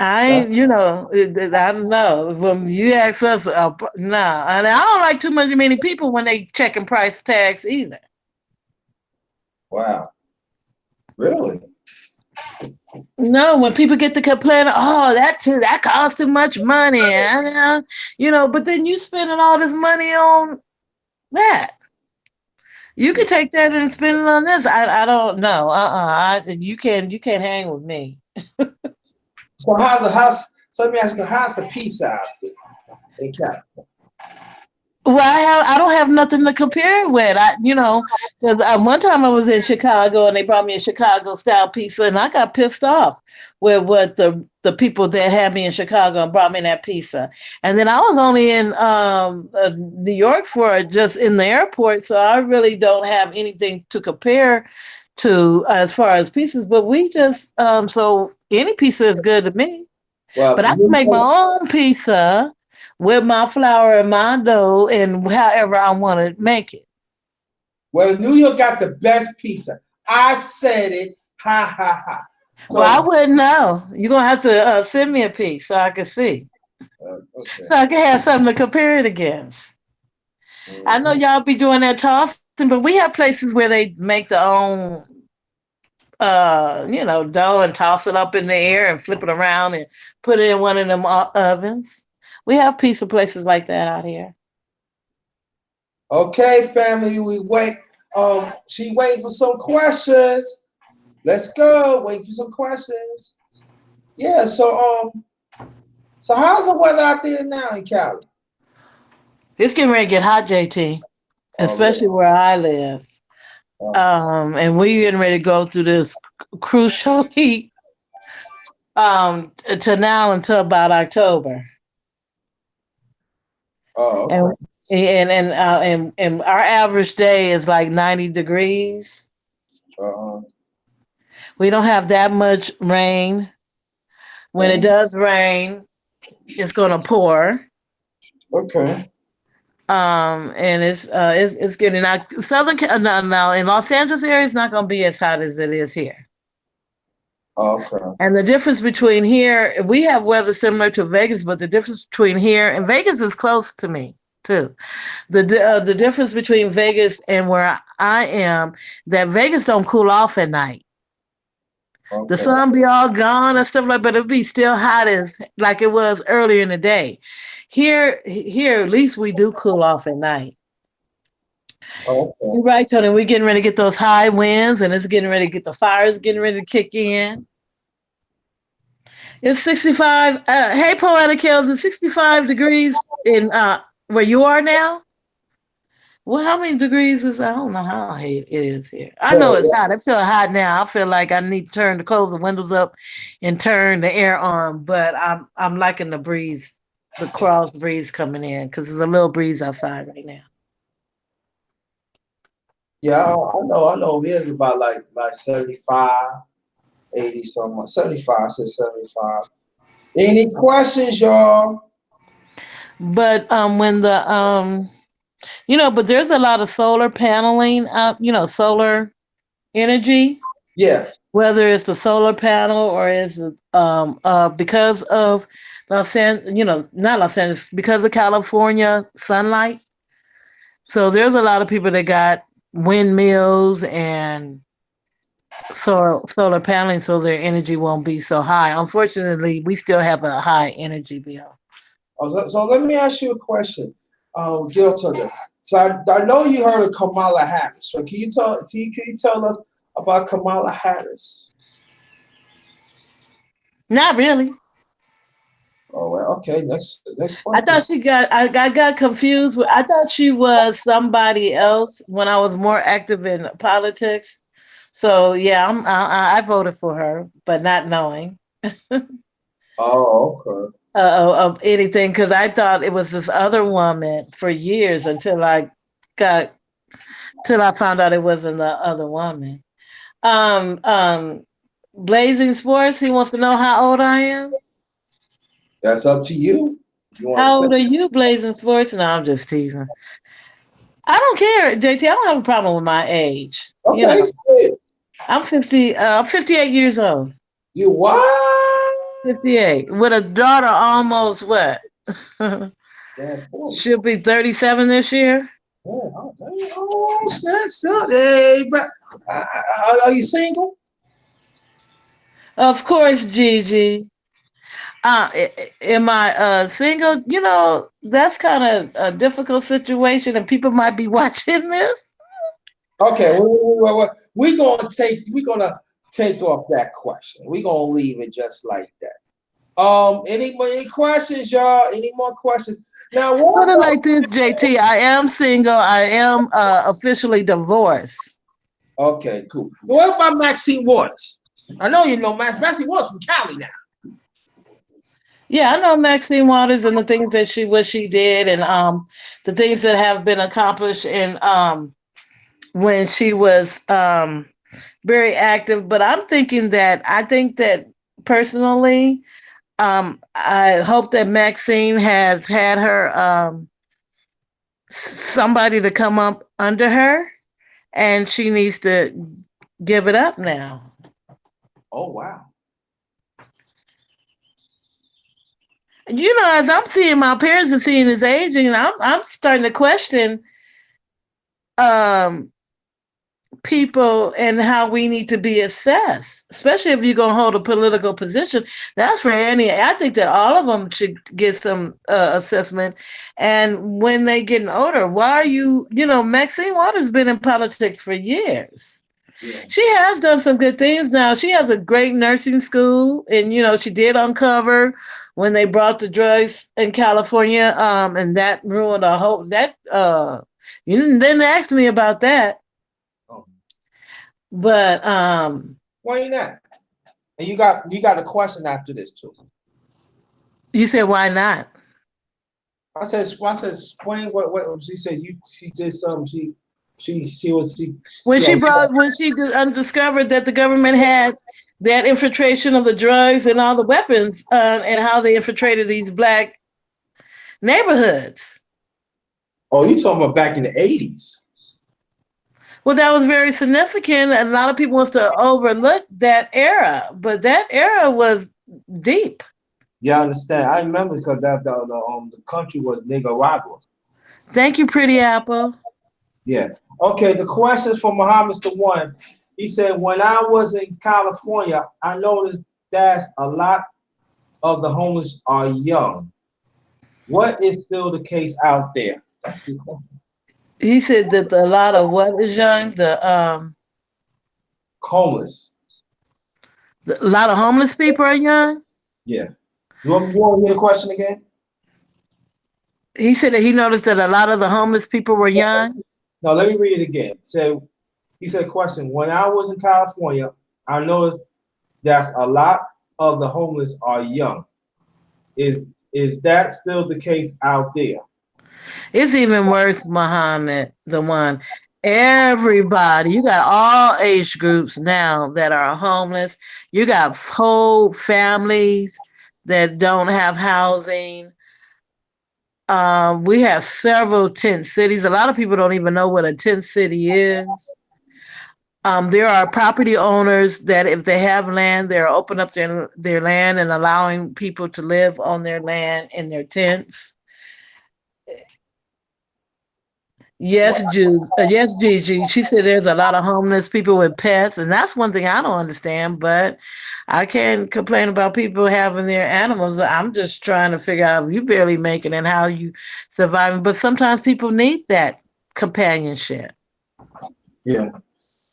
I That's ain't, I don't know. When you ask us, nah, and I don't like too many people when they checking price tags either. wow. Really? No, when people get to complain, oh, that costs too much money, but then you spending all this money on that. You can take that and spend it on this. I don't know. You can't hang with me. So how's the house? So let me ask you, how's the pizza out there in California? Well, I don't have nothing to compare it with. 'Cause, one time I was in Chicago and they brought me a Chicago style pizza, and I got pissed off with what the people that had me in Chicago and brought me that pizza. And then I was only in New York for just in the airport, so I really don't have anything to compare to as far as pizzas. But we just so any pizza is good to me. Well, But I can make my own pizza with my flour and my dough and however I want to make it. New York got the best pizza. I said it. Ha ha ha. Well, I So wouldn't know. You're going to have to send me a piece so I can see. okay. So I can have something to compare it against. I know Mhm. y'all be doing that tossing, but we have places where they make their own, dough and toss it up in the air and flip it around and put it in one of them ovens. We have pizza places like that out here. Okay, family, we wait. She waiting for some questions. Let's go. Wait for some questions. Yeah. So how's the weather out there now in Cali? It's getting ready to get hot, JT, Oh, really? especially where I live. And we getting ready to go through this crucial heat to now until about October. Oh, And okay. and our average day is like 90 degrees. Uh, We don't have that much rain. When it oh, does rain, it's going to pour. okay. And it's getting out. No, in Los Angeles area, it's not going to be as hot as it is here. Okay. And the difference between here, we have weather similar to Vegas, but the difference between here and Vegas is close to me too. The difference between Vegas and where I am, that Vegas don't cool off at night. The Okay. sun be all gone and stuff like, but it'll be still hot as like it was earlier in the day. Here, at least we do cool off at night. Okay. You're right, Tony. We're getting ready to get those high winds, and it's getting ready to get the fires getting ready to kick in. It's 65. Hey, Poetic Hills, it's 65 degrees in where you are now. Well, how many degrees is? I don't know how hot it is here. I know it's hot. I feel hot now. I feel like I need to close the windows up, and turn the air on. But I'm liking the breeze, the cross breeze coming in because there's a little breeze outside right now. Yeah, I know. I know. It is about like 75, 80 something. 75 says 75. Any questions, y'all? But when the but there's a lot of solar paneling out. Solar energy. Yeah. Whether it's the solar panel or is it because of Los Angeles, not Los Angeles, because of California sunlight. So there's a lot of people that got windmills and solar paneling, so their energy won't be so high. Unfortunately, we still have a high energy bill. So let me ask you a question, Gil Tucker. So I know you heard of Kamala Harris. So can you tell us about Kamala Harris? Not really. Oh well, okay. Next I thought question. I got confused. I thought she was somebody else when I was more active in politics. So yeah, I voted for her, but not knowing Oh, okay. of anything because I thought it was this other woman for years got till I found out it wasn't the other woman. Um, um, Blazing Sports. He wants to know how old I am. That's up to you. If you want to How say. old are you, Blazing Sports? No, I'm just teasing. I don't care, JT. I don't have a problem with my age. Okay, say it. I'm 50. I'm 58 years old. You what? 58 with a daughter almost what? Yeah, 40. She'll be 37 this year. Yeah, okay. Oh, that's up. Hey, but are you single? Of course, Gigi. Am I single? That's kind of a difficult situation, and people might be watching this. Okay, we're gonna take off that question. We're gonna leave it just like that. Any questions, y'all? Any more questions? Now, what Put it about? like this, JT. I am single. I am officially divorced. Okay, cool. What about Maxine Waters? I know you know Maxine Waters from Cali now. Yeah, I know Maxine Waters and the things that what she did, and the things that have been accomplished, and when she was very active. But I think that personally, I hope that Maxine has had her somebody to come up under her, and she needs to give it up now. Oh wow. As I'm seeing my parents are seeing his aging, and I'm starting to question um people and how we need to be assessed, especially if you're going to hold a political position. That's for any. I think that all of them should get some assessment. And when they getting older, why are you? Maxine Waters been in politics for years. Yeah. She has done some good things. Now she has a great nursing school, and she did uncover when they brought the drugs in California, and that ruined a whole. That you didn't ask me about that. Oh. But Explain that. And you got a question after this too. you said why not? I said explain what she said. She did something. She was When she she discovered that the government had that infiltration of the drugs and all the weapons, and how they infiltrated these black neighborhoods. Oh, you talking about back in the 80s? Well, that was very significant, and a lot of people wants to overlook that era, but that era was deep. Yeah, I understand. I remember because the country was Nicaragua. Thank you, Pretty Apple. Yeah. Okay. The questions for Muhammad the one. He said, when I was in California, I noticed that a lot of the homeless are young. What is still the case out there? That's good. He said that a lot of what is young, Homeless. a lot of homeless people are young. Yeah. You want to hear the question again? He said that he noticed that a lot of the homeless people were young. No, let me read it again. So he said, question, when I was in California, I noticed that a lot of the homeless are young. Is that still the case out there? It's even worse, Muhammad, the one. Everybody, you got all age groups now that are homeless. You got whole families that don't have housing. We have several tent cities. A lot of people don't even know what a tent city is. There are property owners that, if they have land, they're open up their land and allowing people to live on their land in their tents. Yes, yes, Gigi. She said there's a lot of homeless people with pets, and that's one thing I don't understand. But I can't complain about people having their animals. I'm just trying to figure out if you barely make it and how you surviving. But sometimes people need that companionship. Yeah.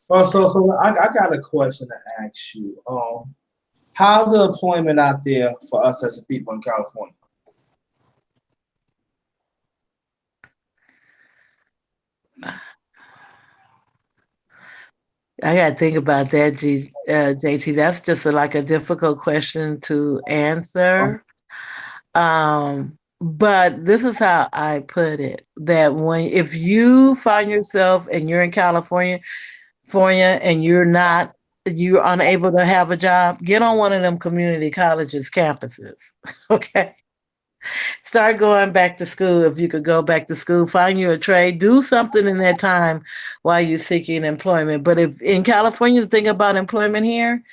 Well, so I got a question to ask you. How's the employment out there for us as a people in California? I got to think about that, JT. That's just like a difficult question to answer. But this is how I put it: that if you find yourself and you're in California, and you're unable to have a job, get on one of them community colleges campuses. Okay. Start going back to school. If you could go back to school, find you a trade, do something in that time while you're seeking employment. But if in California, the thing about employment here,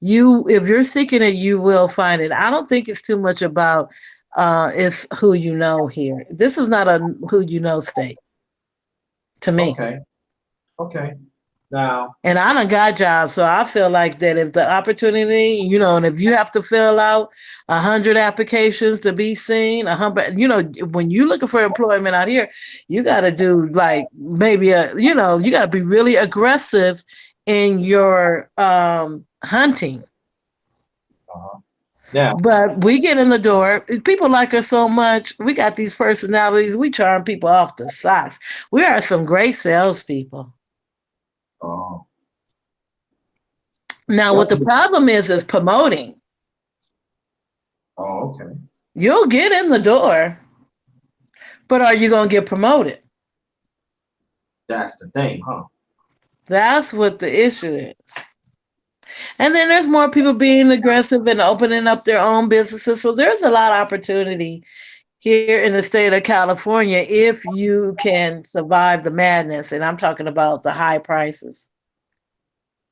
if you're seeking it, you will find it. I don't think it's too much about it's who you know here. This is not a who you know state to me. Okay. Okay. Now, And I done got jobs, so I feel like that if the opportunity, and if you have to fill out 100 applications to be seen, 100, when you're looking for employment out here, you got to do like maybe you got to be really aggressive in your hunting. now, But we get in the door. People like us so much. We got these personalities. We charm people off the socks. We are some great salespeople. uh, Now, what the problem is promoting. oh, okay. You'll get in the door, but are you going to get promoted? That's the thing, huh? That's what the issue is. And then there's more people being aggressive and opening up their own businesses. So there's a lot of opportunity here in the state of California if you can survive the madness. And I'm talking about the high prices.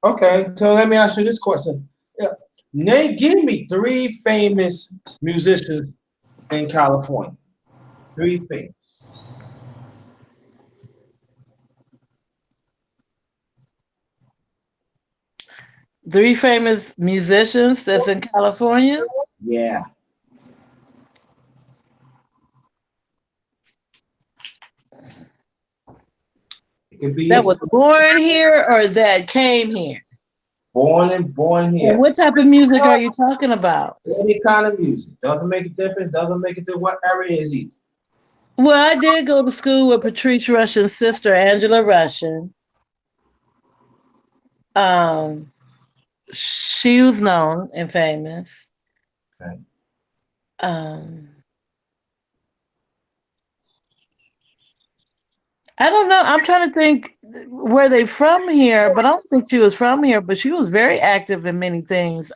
Okay, so let me ask you this question. Yeah. Nate, give me 3 famous musicians in California. 3 famous. Three famous musicians that's in California. Yeah. It could be That was born here or that came here. born here. And what type of music are you talking about? Any kind of music. Doesn't make a difference. Doesn't make it to what area is he. Well, I did go to school with Patrice Russian's sister, Angela Russian. Um, she was known and famous. Okay. Um, I don't know. I'm trying to think were they from here, but I don't think she was from here. But she was very active in many things.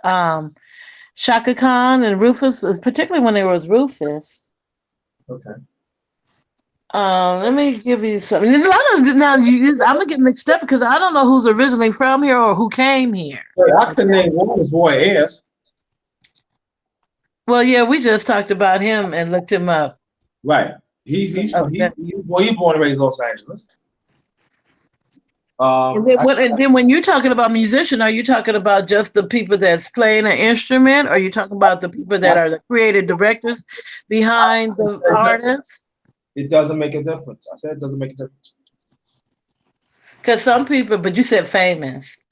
Shaka Khan and Rufus, particularly when there was Rufus. Okay. Let me give you something. A lot of now I'm gonna get mixed up because I don't know who's originally from here or who came here. Wait, I could Okay. name one is Roy Ayers. Well, yeah, we just talked about him and looked him up. Right. He Okay. well, he born and raised in Los Angeles. I, And then when you're talking about musician, are you talking about just the people that's playing an instrument? Or are you talking about the people that are the creative directors behind the artists? it doesn't make a difference. I said it doesn't make a difference. Because some people, but you said famous.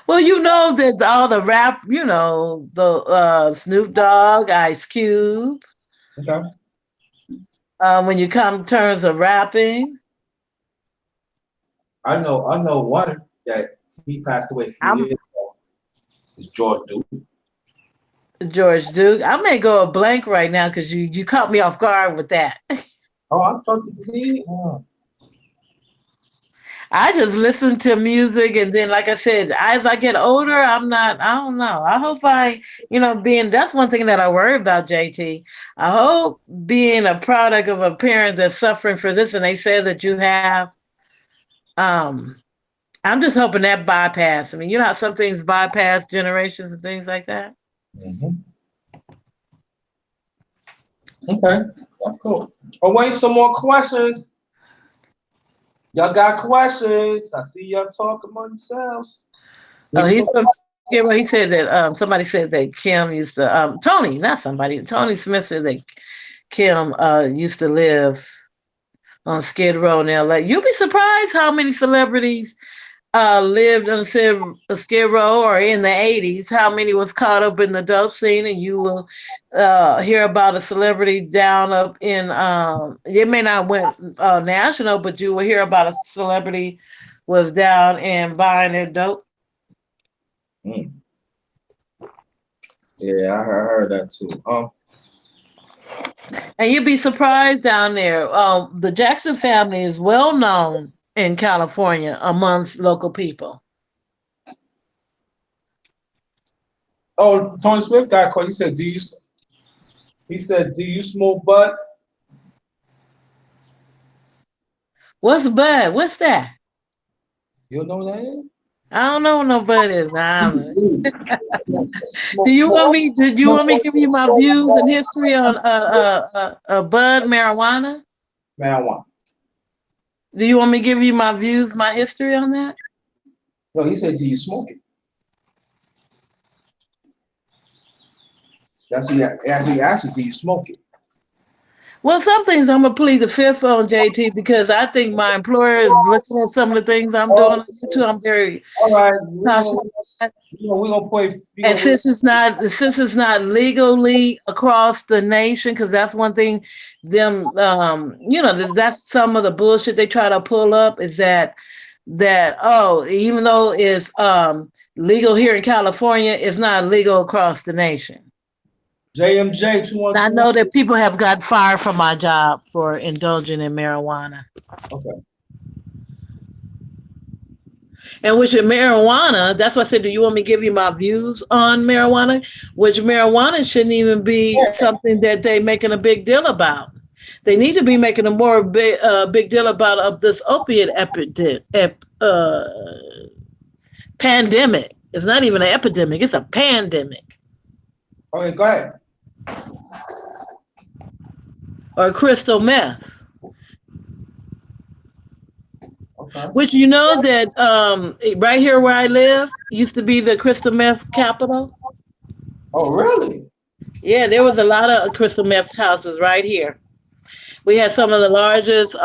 Well, you know that all the rap, the Snoop Dogg, Ice Cube. Okay. When you come in terms of rapping, I know one that he passed away a few I'm years ago. Is George Duke. George Duke. I may go a blank right now because you caught me off guard with that. Oh, I thought he. I just listen to music, and then, like I said, as I get older, I don't know. I hope that's one thing that I worry about, JT. I hope being a product of a parent that's suffering for this, and they say that you have, um, I'm just hoping that bypass. I mean, you know how some things bypass generations and things like that? Mm-hmm. Okay, that's cool. Oh, wait, some more questions. Y'all got questions? I see y'all talk among yourselves. Oh, Leave he's some- from Skid Row. He said that somebody said that Kim used to Tony, not somebody. Tony Smith said that Kim used to live on Skid Row in LA. You'll be surprised how many celebrities lived on Skid Row or in the 80s, how many was caught up in the dope scene, and you will hear about a celebrity down up in it may not went national, but you will hear about a celebrity was down and buying their dope. Mm. Yeah, I heard that too. And you'd be surprised down there. The Jackson family is well known in California amongst local people. Oh, Tony Swift got a question. He said, "Do you smoke bud?" What's bud? What's that? You know what that is? I don't know what no bud is. Nah, Smoke Did you want me to give you my views and history on bud marijuana? marijuana. Do you want me to give you my views, my history on that? No, he said, "Do you smoke it?" That's what he asked you. Do you smoke it? Well, some things I'm gonna plead the fifth on, JT, because I think my employer is looking at some of the things I'm doing on YouTube. I'm very All right, cautious of that. we gonna play. And since it's not legally across the nation, because that's one thing that's some of the bullshit they try to pull up is that even though it's legal here in California, it's not legal across the nation. JMJ two one I two one. know that people have got fired from my job for indulging in marijuana. Okay. And which in marijuana, that's why I said, do you want me to give you my views on marijuana? Which marijuana shouldn't even be something that they making a big deal about. They need to be making a more big deal about of this opiate pandemic. It's not even an epidemic; it's a pandemic. Okay, go ahead. Or crystal meth. Okay. Which you know that right here where I live used to be the crystal meth capital. Oh, really? Yeah, there was a lot of crystal meth houses right here. We had some of the largest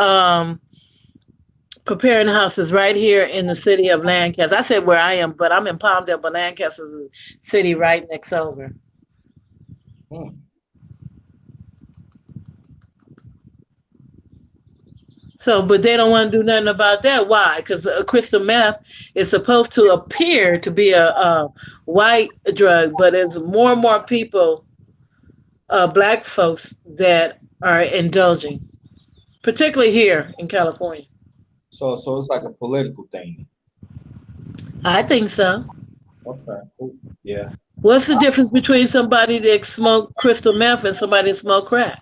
preparing houses right here in the city of Lancaster. I said where I am, but I'm in Palmdale, but Lancaster's a city right next over. Hmm. So, but they don't want to do nothing about that. Why? Because crystal meth is supposed to appear to be a white drug, but there's more and more people, black folks, that are indulging, particularly here in California. So it's like a political thing. I think so. Okay. Yeah. What's the difference between somebody that smoke crystal meth and somebody that smoke crack?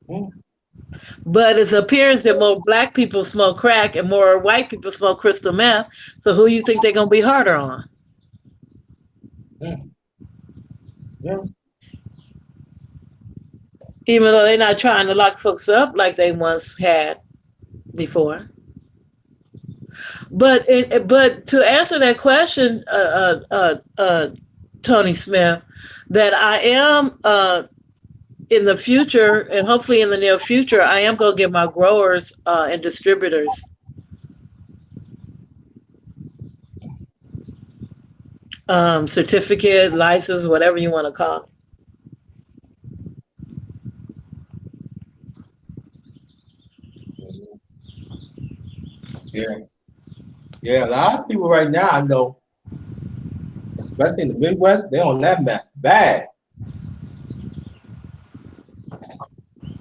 Mm, But it appears that more black people smoke crack and more white people smoke crystal meth. So who you think they're gonna be harder on? mm, yeah. Even though they're not trying to lock folks up like they once had before. But to answer that question, Tony Smith, that I am in the future and hopefully in the near future, I am going to get my growers and distributors certificate, license, whatever you want to call it. Yeah. Yeah. A lot of people right now I know, especially in the Midwest, they on that meth bad.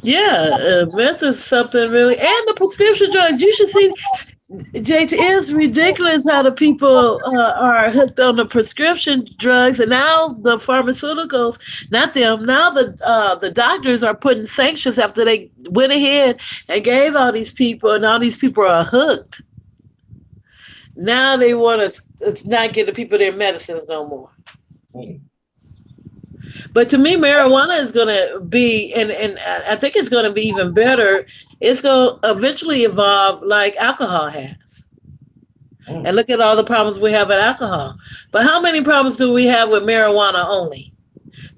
Yeah, meth is something really, and the prescription drugs. You should see, JT, it's ridiculous how the people are hooked on the prescription drugs, and now the pharmaceuticals, not them. Now the doctors are putting sanctions after they went ahead and gave all these people, and all these people are hooked. Now they want to not give the people their medicines no more. Mm, But to me, marijuana is going to be, and I think it's going to be even better. It's going to eventually evolve like alcohol has. mm, And look at all the problems we have with alcohol. But how many problems do we have with marijuana only?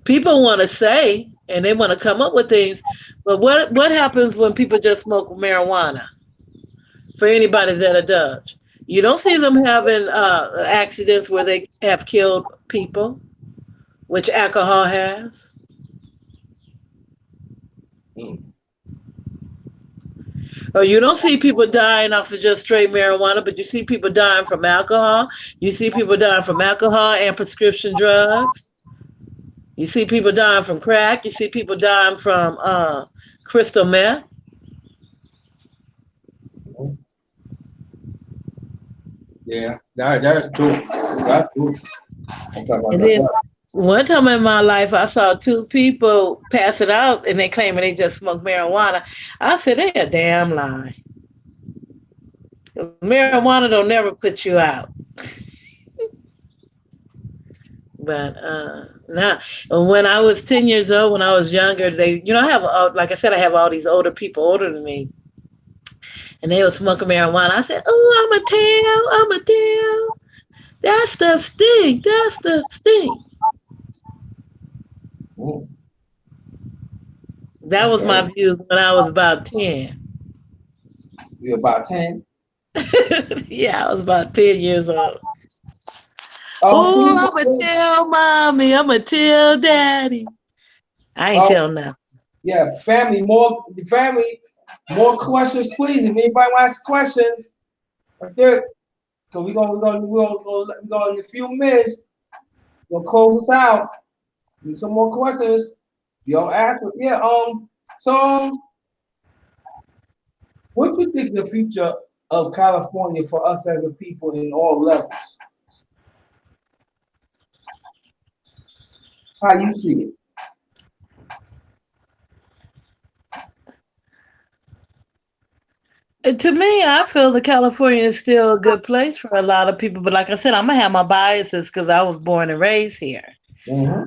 People want to say, and they want to come up with things, but what happens when people just smoke marijuana? For anybody that does, you don't see them having accidents where they have killed people, which alcohol has. mm. Or you don't see people dying off of just straight marijuana, but you see people dying from alcohol. You see people dying from alcohol and prescription drugs. You see people dying from crack. You see people dying from crystal meth. Mm. Yeah. That's true. That's true. I'm talking about And then that. one time in my life, I saw two people pass it out, and they claiming they just smoked marijuana. I said they a damn lie. Marijuana don't never put you out. But now, when I was 10 years old, when I was younger, they, I have, like I said, I have all these older people older than me, and they were smoking marijuana. I said, "Oh, I'm a tell. That stuff stink. That stuff stink." Mm, That was my okay. view when I was about 10. You about 10? Yeah, I was about 10 years old. Oh, See, I'm going to tell mommy. I'm going to tell daddy. I ain't oh tell nothing. yeah, family, more questions, please. If anybody wants questions, right there, because we're gonna in a few minutes, we'll close us out. Need some more questions. Y'all ask, yeah. So, what do you think the future of California for us as a people in all levels? How you see it? To me, I feel that California is still a good place for a lot of people. But like I said, I'm going to have my biases because I was born and raised here. Mm-hmm.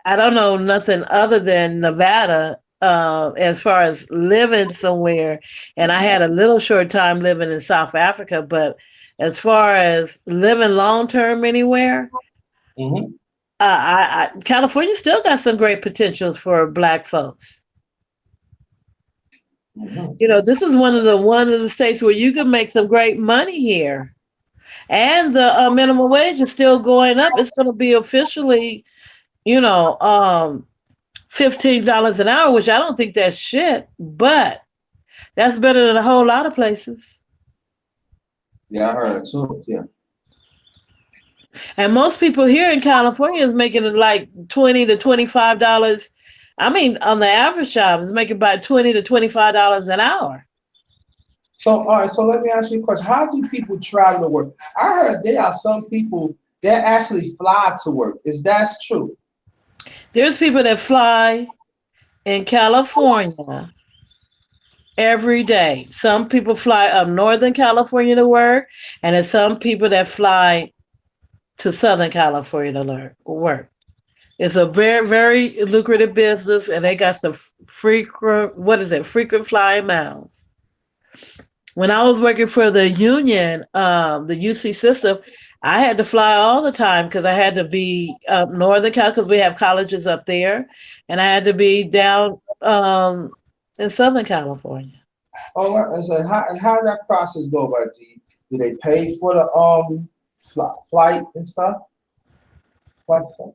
I don't know nothing other than Nevada as far as living somewhere. And I had a little short time living in South Africa. But as far as living long term anywhere, Mm-hmm. California still got some great potentials for Black folks. Mm-hmm. This is one of the states where you can make some great money here, and the minimum wage is still going up. It's going to be officially, you know, $15 an hour, which I don't think that's shit, but That's better than a whole lot of places. Yeah, I heard too. Yeah. And most people here in California is making it like $20 to $25. I mean, on the average job, is making about $20 to $25 an hour. So, all right. So, let me ask you a question. How do people travel to work? I heard there are some people that actually fly to work. Is that true? There's people that fly in California every day. Some people fly up Northern California to work, and there's some people that fly to Southern California to work. It's a very, very lucrative business, and they got some frequent, what is it, frequent flyer miles. When I was working for the union, the UC system, I had to fly all the time because I had to be up Northern Cal because we have colleges up there, and I had to be down in Southern California. Oh, and so how did that process go? About do they pay for the flight and stuff? Flight stuff?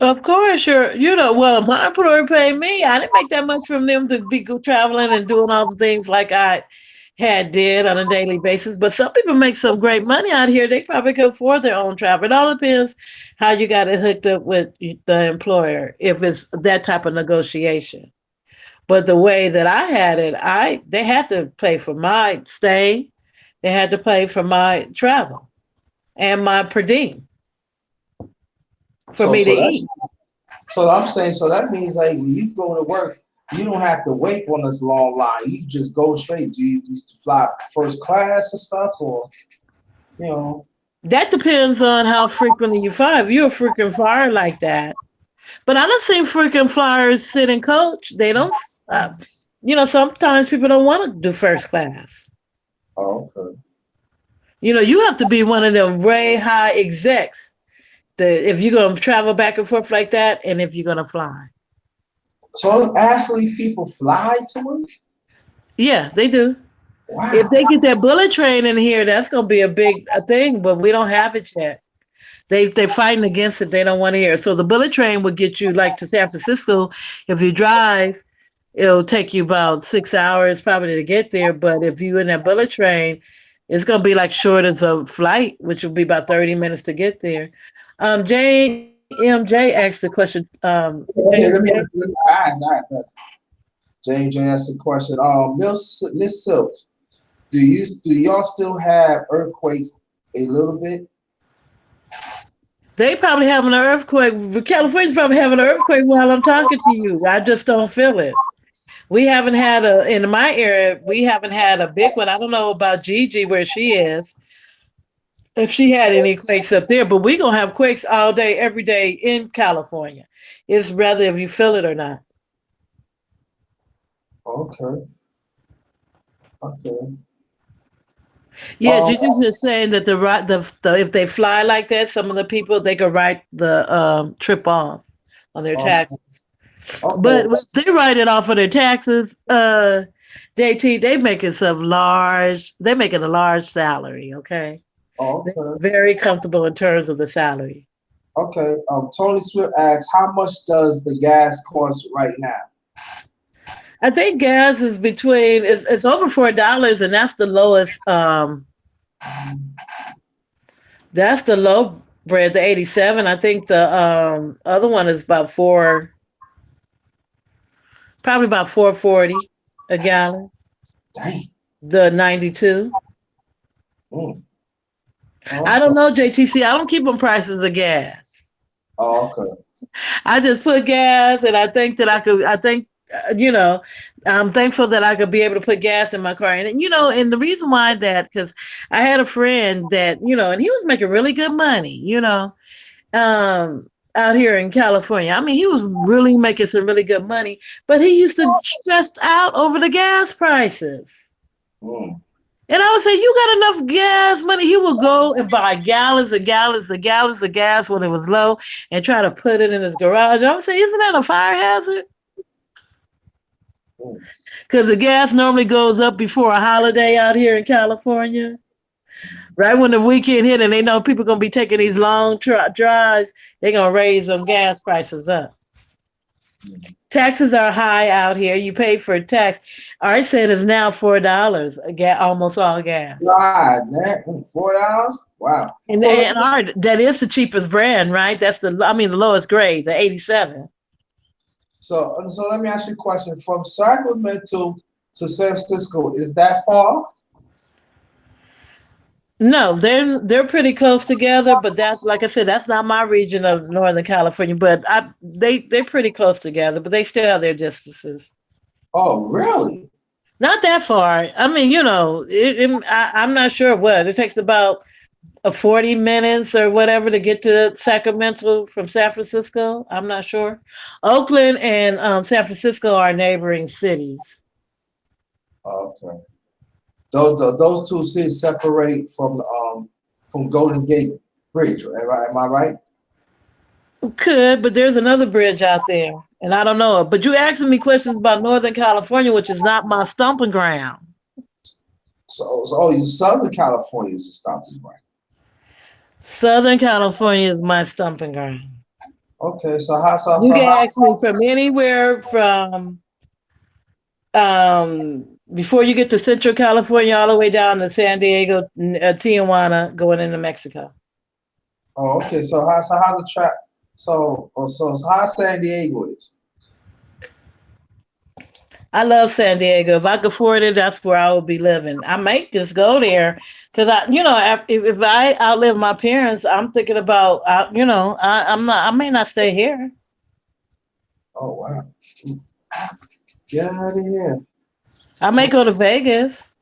Of course, well, my employer paid me. I didn't make that much from them to be traveling and doing all the things like I had did on a daily basis. But some people make some great money out here. They probably can afford their own travel. It all depends how you got it hooked up with the employer, if it's that type of negotiation. But the way that I had it, they had to pay for my stay, they had to pay for my travel and my per diem for So, me to so that eat. so I'm saying so that means like when you go to work, you don't have to wait on this long line. You just go straight. Do you used to fly first class and stuff, or you know? That depends on how frequently you fly. If you're a frequent flyer like that, but I don't see frequent flyers sit in coach. They don't. Uh, sometimes people don't want to do first class. Oh, okay. You have to be one of them way high execs that if you're gonna travel back and forth like that, and if you're gonna fly. So actually, people fly to work. Yeah, they do. If Wow. they get that bullet train in here, that's gonna be a thing. But we don't have it yet. They're fighting against it. They don't want to hear it. So the bullet train would get you like to San Francisco. If you drive, it'll take you about 6 hours probably to get there. But if you in that bullet train, it's gonna be like short as a flight, which will be about 30 minutes to get there. JMJ asked the question. Okay, let me ask. James J asked a question. Miss Silks, do y'all still have earthquakes a little bit? They probably having an earthquake. California's probably having an earthquake while I'm talking to you. I just don't feel it. We haven't had in my area, we haven't had a big one. I don't know about Gigi where she is, if she had any quakes up there, but we gonna have quakes all day, every day in California. It's rather if you feel it or not. Okay, okay. Yeah, Um, Gigi's just saying that the if they fly like that, some of the people they could write the trip off on their um, taxes. okay, But when they write it off of their taxes, JT, they making a large salary, okay? They're okay, very comfortable in terms of the salary. okay. Tony Swift asks, how much does the gas cost right now? I think gas is between it's over $4, and that's the low bread, the 87. I think the other one is about probably about 4.40 a gallon. Dang. The 92. Mm, I okay. don't know, JTC. I don't keep on prices of gas. Oh, okay. I just put gas, and I think that I could. I think I'm thankful that I could be able to put gas in my car, and the reason why that because I had a friend that and he was making really good money, out here in California. I mean, he was really making some really good money, but he used to stress out over the gas prices. Mm. And I would say, you got enough gas money. He would go and buy gallons and gallons and gallons of gas when it was low and try to put it in his garage. I would say, isn't that a fire hazard? Mm. Because the gas normally goes up before a holiday out here in California. Right when the weekend hit and they know people going to be taking these long drives, they're going to raise them gas prices up. Taxes are high out here. You pay for tax. I said it's now $4 almost all gas. God, that $4? Wow. And So and our that is the cheapest brand, right? That's the lowest grade, the 87. so let me ask you a question. From Sacramento to San Francisco, is that far? No, they're pretty close together, but that's like I said, that's not my region of Northern California. But they're pretty close together, but they still have their distances. Oh, really? Not that far. I mean, I'm not sure what it takes about 40 minutes or whatever to get to Sacramento from San Francisco. I'm not sure. Oakland and San Francisco are neighboring cities. Okay. Those two cities separate from Golden Gate Bridge. Am I right? Could, but there's another bridge out there, and I don't know it. But you asking me questions about Northern California, which is not my stomping ground. So you Southern California is a stopping point. Southern California is my stomping ground. Okay, You can ask me from anywhere from before you get to Central California all the way down to San Diego, Tijuana, going into Mexico. Oh, okay. So how the track? So how San Diego is? I love San Diego. If I could afford it, that's where I would be living. I might just go there because if I outlive my parents, I'm thinking about, I'm not, I may not stay here. Oh wow. Get out of here. I may go to Vegas.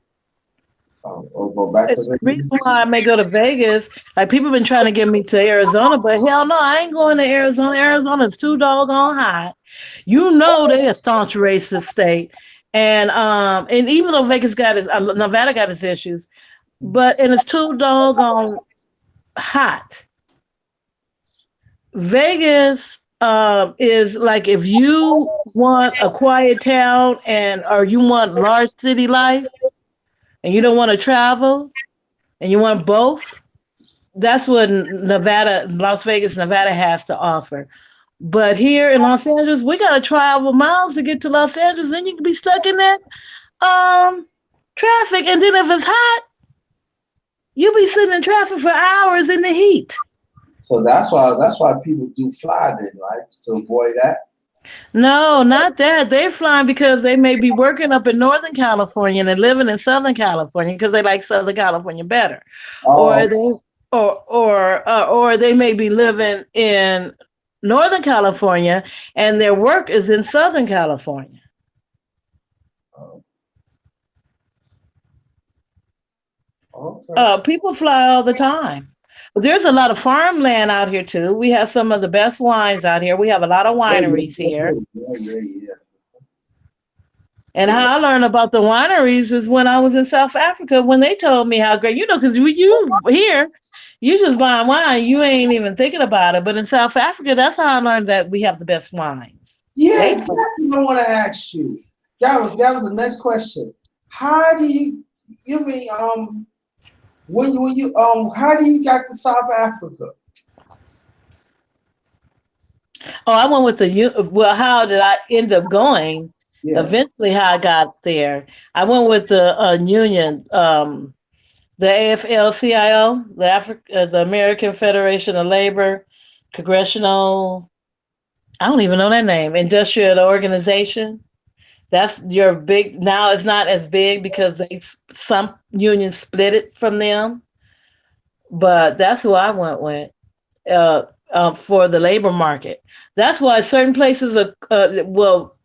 Go back to It's the Vegas. reason why I may go to Vegas. Like people been trying to get me to Arizona, but hell no, I ain't going to Arizona. Arizona's too doggone hot. You know they a staunch racist state, and even though Nevada got its issues, and it's too doggone hot. Vegas is like if you want a quiet town or you want large city life and you don't want to travel and you want both, that's what Las Vegas, Nevada has to offer. But here in Los Angeles, we gotta travel miles to get to Los Angeles, and you can be stuck in that traffic. And then if it's hot, you'll be sitting in traffic for hours in the heat. So that's why people do fly then, right? To avoid that. No, not that. They're flying because they may be working up in Northern California and they're living in Southern California because they like Southern California better, Oh, or they or they may be living in Northern California and their work is in Southern California. okay. People fly all the time. But there's a lot of farmland out here too. We have some of the best wines out here. We have a lot of wineries here. Yeah. And how I learned about the wineries is when I was in South Africa when they told me how great, because you here, you just buying wine, you ain't even thinking about it. But in South Africa, that's how I learned that we have the best wines. Yeah, that's what I want to ask you. That was the next question. How do you mean when you how do you get to South Africa? Oh, I went with how did I end up going? Yeah. Eventually, how I got there, I went with the union, the AFL-CIO, the American Federation of Labor, Congressional. I don't even know that name. Industrial organization. That's your big. Now it's not as big because some unions split it from them. But that's who I went with. For the labor market. That's why certain places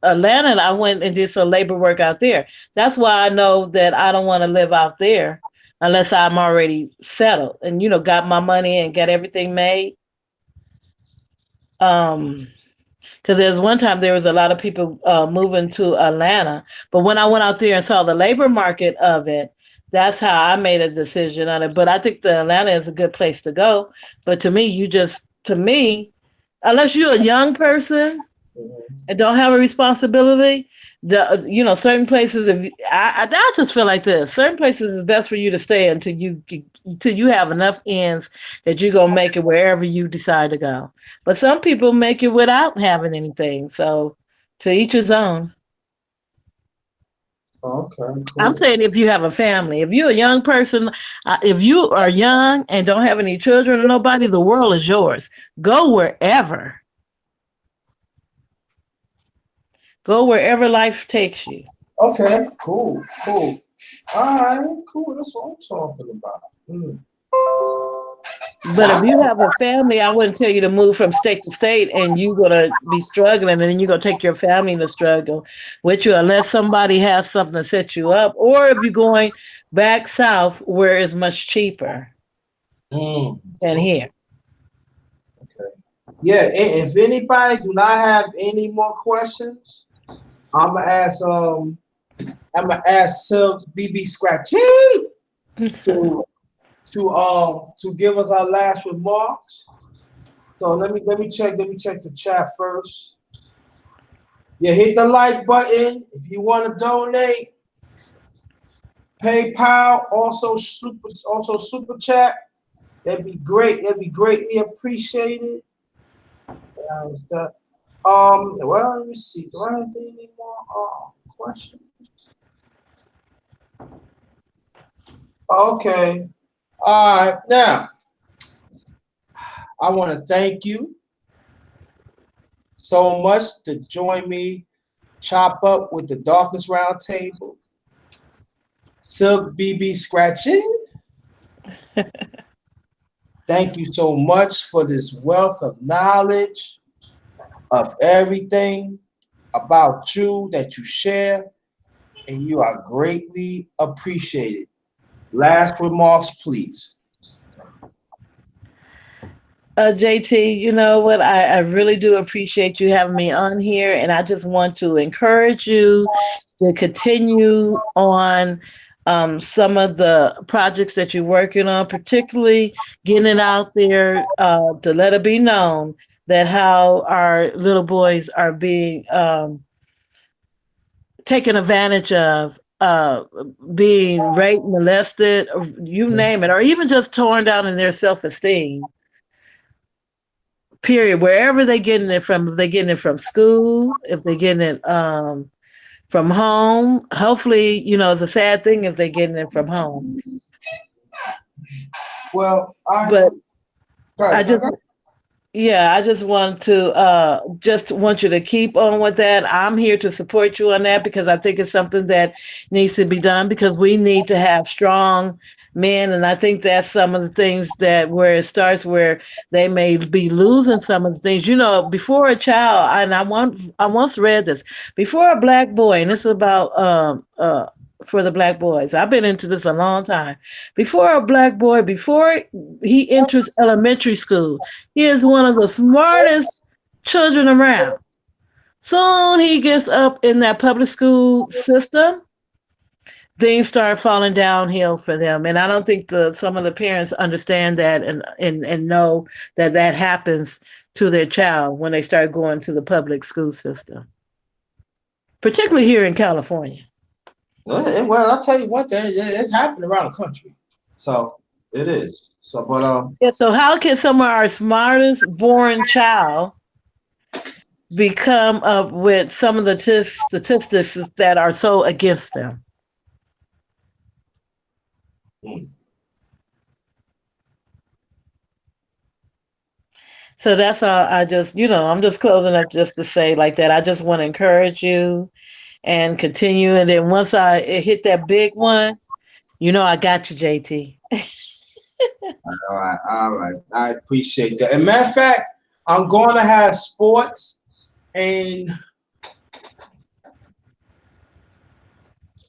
Atlanta, I went and did some labor work out there. That's why I know that I don't want to live out there unless I'm already settled and, got my money and got everything made. Because there's one time there was a lot of people moving to Atlanta. But when I went out there and saw the labor market of it, that's how I made a decision on it. But I think the Atlanta is a good place to go. But to me, unless you're a young person and don't have a responsibility, certain places. I just feel like this. Certain places is best for you to stay until you have enough ends that you're gonna make it wherever you decide to go. But some people make it without having anything. So To each his own. Okay, I'm cool. saying if you have a family, if you're a young person, if you are young and don't have any children or nobody, the world is yours. Go wherever. Go wherever life takes you. Okay, cool, cool. All right, cool. That's what I'm talking about. But if you have a family, I wouldn't tell you to move from state to state and you're going to be struggling and then you're going to take your family to struggle with you unless somebody has something to set you up. Or if you're going back south where it's much cheaper Mm. than here. Okay. Yeah, if anybody do not have any more questions, I'm gonna ask Silk Bscratchn to to give us our last remarks. So let me check the chat first. Yeah, hit the like button if you want to donate. PayPal, also super chat. That'd be great. That'd be greatly appreciated. Well, let me see. Do I have any more questions? Okay. All right. Now, I want to thank you so much to join me, chop up with the Darkness Round Table. Silk Bscratchn. Thank you so much for this wealth of knowledge of everything about you that you share, and you are greatly appreciated. Last remarks, please. JT, you know what? I really do appreciate you having me on here, and I just want to encourage you to continue on some of the projects that you're working on, particularly getting it out there to let it be known that how our little boys are being taken advantage of, being raped, molested, or you name it, or even just torn down in their self-esteem. Period. Wherever they're getting it from, if they're getting it from school, if they're getting it from home, hopefully, you know, it's a sad thing if they're getting it from home. Well, But I guys, just Yeah, I just want you to keep on with that. I'm here to support you on that because I think it's something that needs to be done because we need to have strong men. And I think that's some of the things that where it starts where they may be losing some of the things. You know, before a child, and I once read this, before a black boy, and this is about for the black boys. I've been into this a long time. Before a black boy, before he enters elementary school, he is one of the smartest children around. Soon he gets up in that public school system, things start falling downhill for them. And I don't think some of the parents understand that and know that that happens to their child when they start going to the public school system, particularly here in California. well, I'll tell you one thing, it's happening around the country. So it is. So, but Yeah, so how can some of our smartest born child become up with some of the statistics that are so against them? So that's all. I'm just closing up just to say like that. I just want to encourage you and continue. And then once I hit that big one, I got you, JT. all right. I appreciate that. And matter of fact, I'm going to have sports and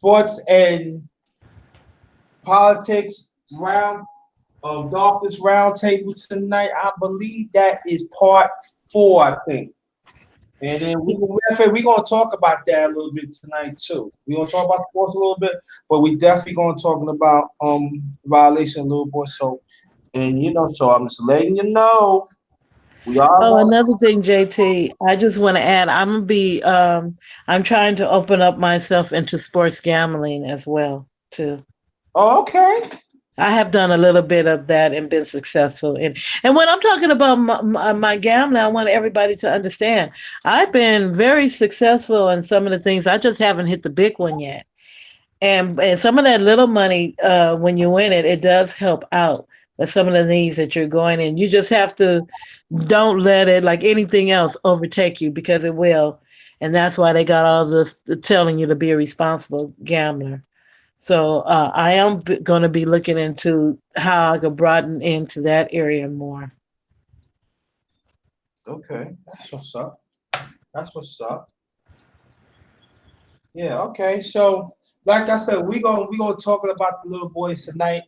politics Darkness Round Table tonight. I believe that is part 4, I think. And then we're gonna talk about that a little bit tonight too. We're gonna talk about sports a little bit, but we definitely gonna talking about violation of little boy. So so I'm just letting you know we are Oh, going. another thing, JT, I just want to add, I'm trying to open up myself into sports gambling as well, too. Oh, okay. I have done a little bit of that and been successful. And when I'm talking about my gambling, I want everybody to understand I've been very successful in some of the things. I just haven't hit the big one yet. And some of that little money, when you win it, it does help out with some of the things that you're going in. You just have to don't let it, like anything else, overtake you because it will. And that's why they got all this telling you to be a responsible gambler. So I am going to be looking into how I could broaden into that area more. Okay, that's what's up. That's what's up. Yeah, okay. So, like I said, we gonna talk about the little boys tonight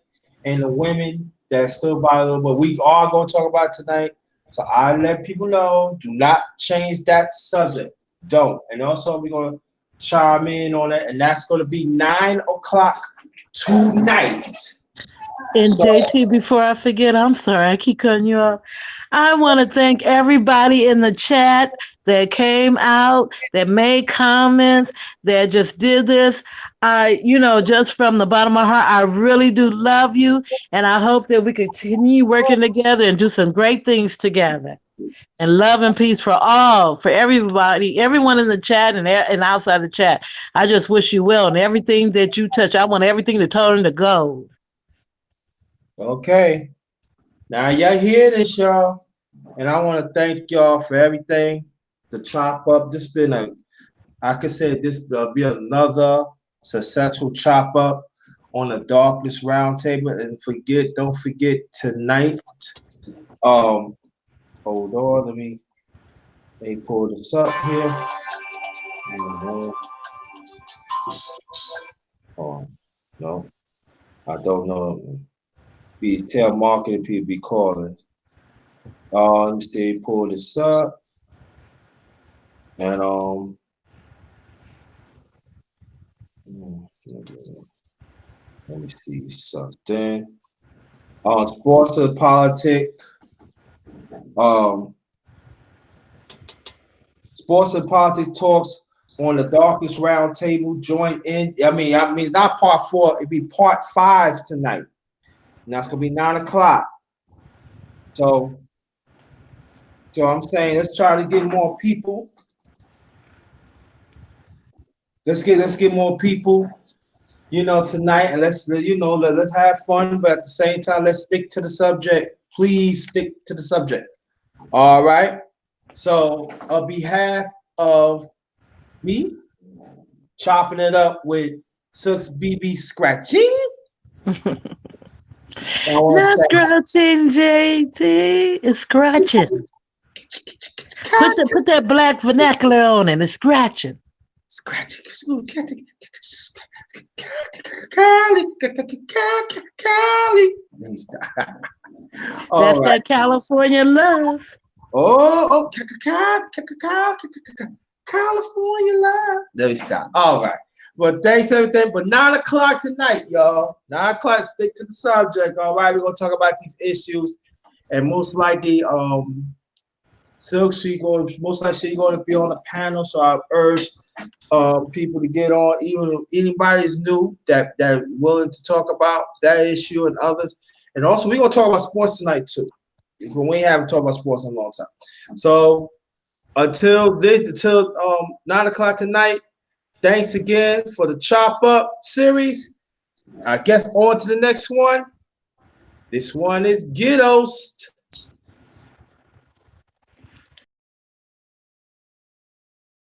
and the women that still buy a little, but we are gonna talk about it tonight. So I let people know, do not change that subject. Don't. And also we're gonna chime in on it, and that's gonna be 9 o'clock tonight. And So JT, before I forget, I'm sorry, I keep cutting you off. I want to thank everybody in the chat that came out, that made comments, that just did this. Just from the bottom of my heart, I really do love you. And I hope that we continue working together and do some great things together. And love and peace for all, for everybody, everyone in the chat and outside the chat. I just wish you well. And everything that you touch, I want everything to turn to gold. okay. Now y'all hear this, y'all. And I want to thank y'all for everything. The chop up. This been I could say this will be another successful chop up on the Darkness Roundtable. And don't forget tonight. Hold on, let me pull this up here. Oh, no, I don't know. These telemarketing people be calling. Let me see, pull this up. And let me see something. Sports and politics. Sports and politics talks on the Darkest Roundtable. Join in. I mean, not part 4. It'd be part 5 tonight. And that's gonna be 9 o'clock. So I'm saying let's try to get more people. Let's get more people, tonight, and let's have fun, but at the same time, let's stick to the subject. Please stick to the subject. All right. So, on behalf of me, chopping it up with Bscratchn. Not scratching, JT. It's scratching. Put that black vernacular on it. It's scratching. Scratching. That's that California love. Oh, California love. There we stop. All right. Well, thanks everything. But 9 o'clock tonight, y'all. 9 o'clock. Stick to the subject. All right. We're gonna talk about these issues, and most likely, Silk, most likely you're going to be on the panel. So I urge people to get on. Even if anybody's new that willing to talk about that issue and others. And also, we're gonna talk about sports tonight too. We haven't talked about sports in a long time. So until 9 o'clock tonight, thanks again for the Chop Up series. I guess on to the next one. This one is Ghettoast.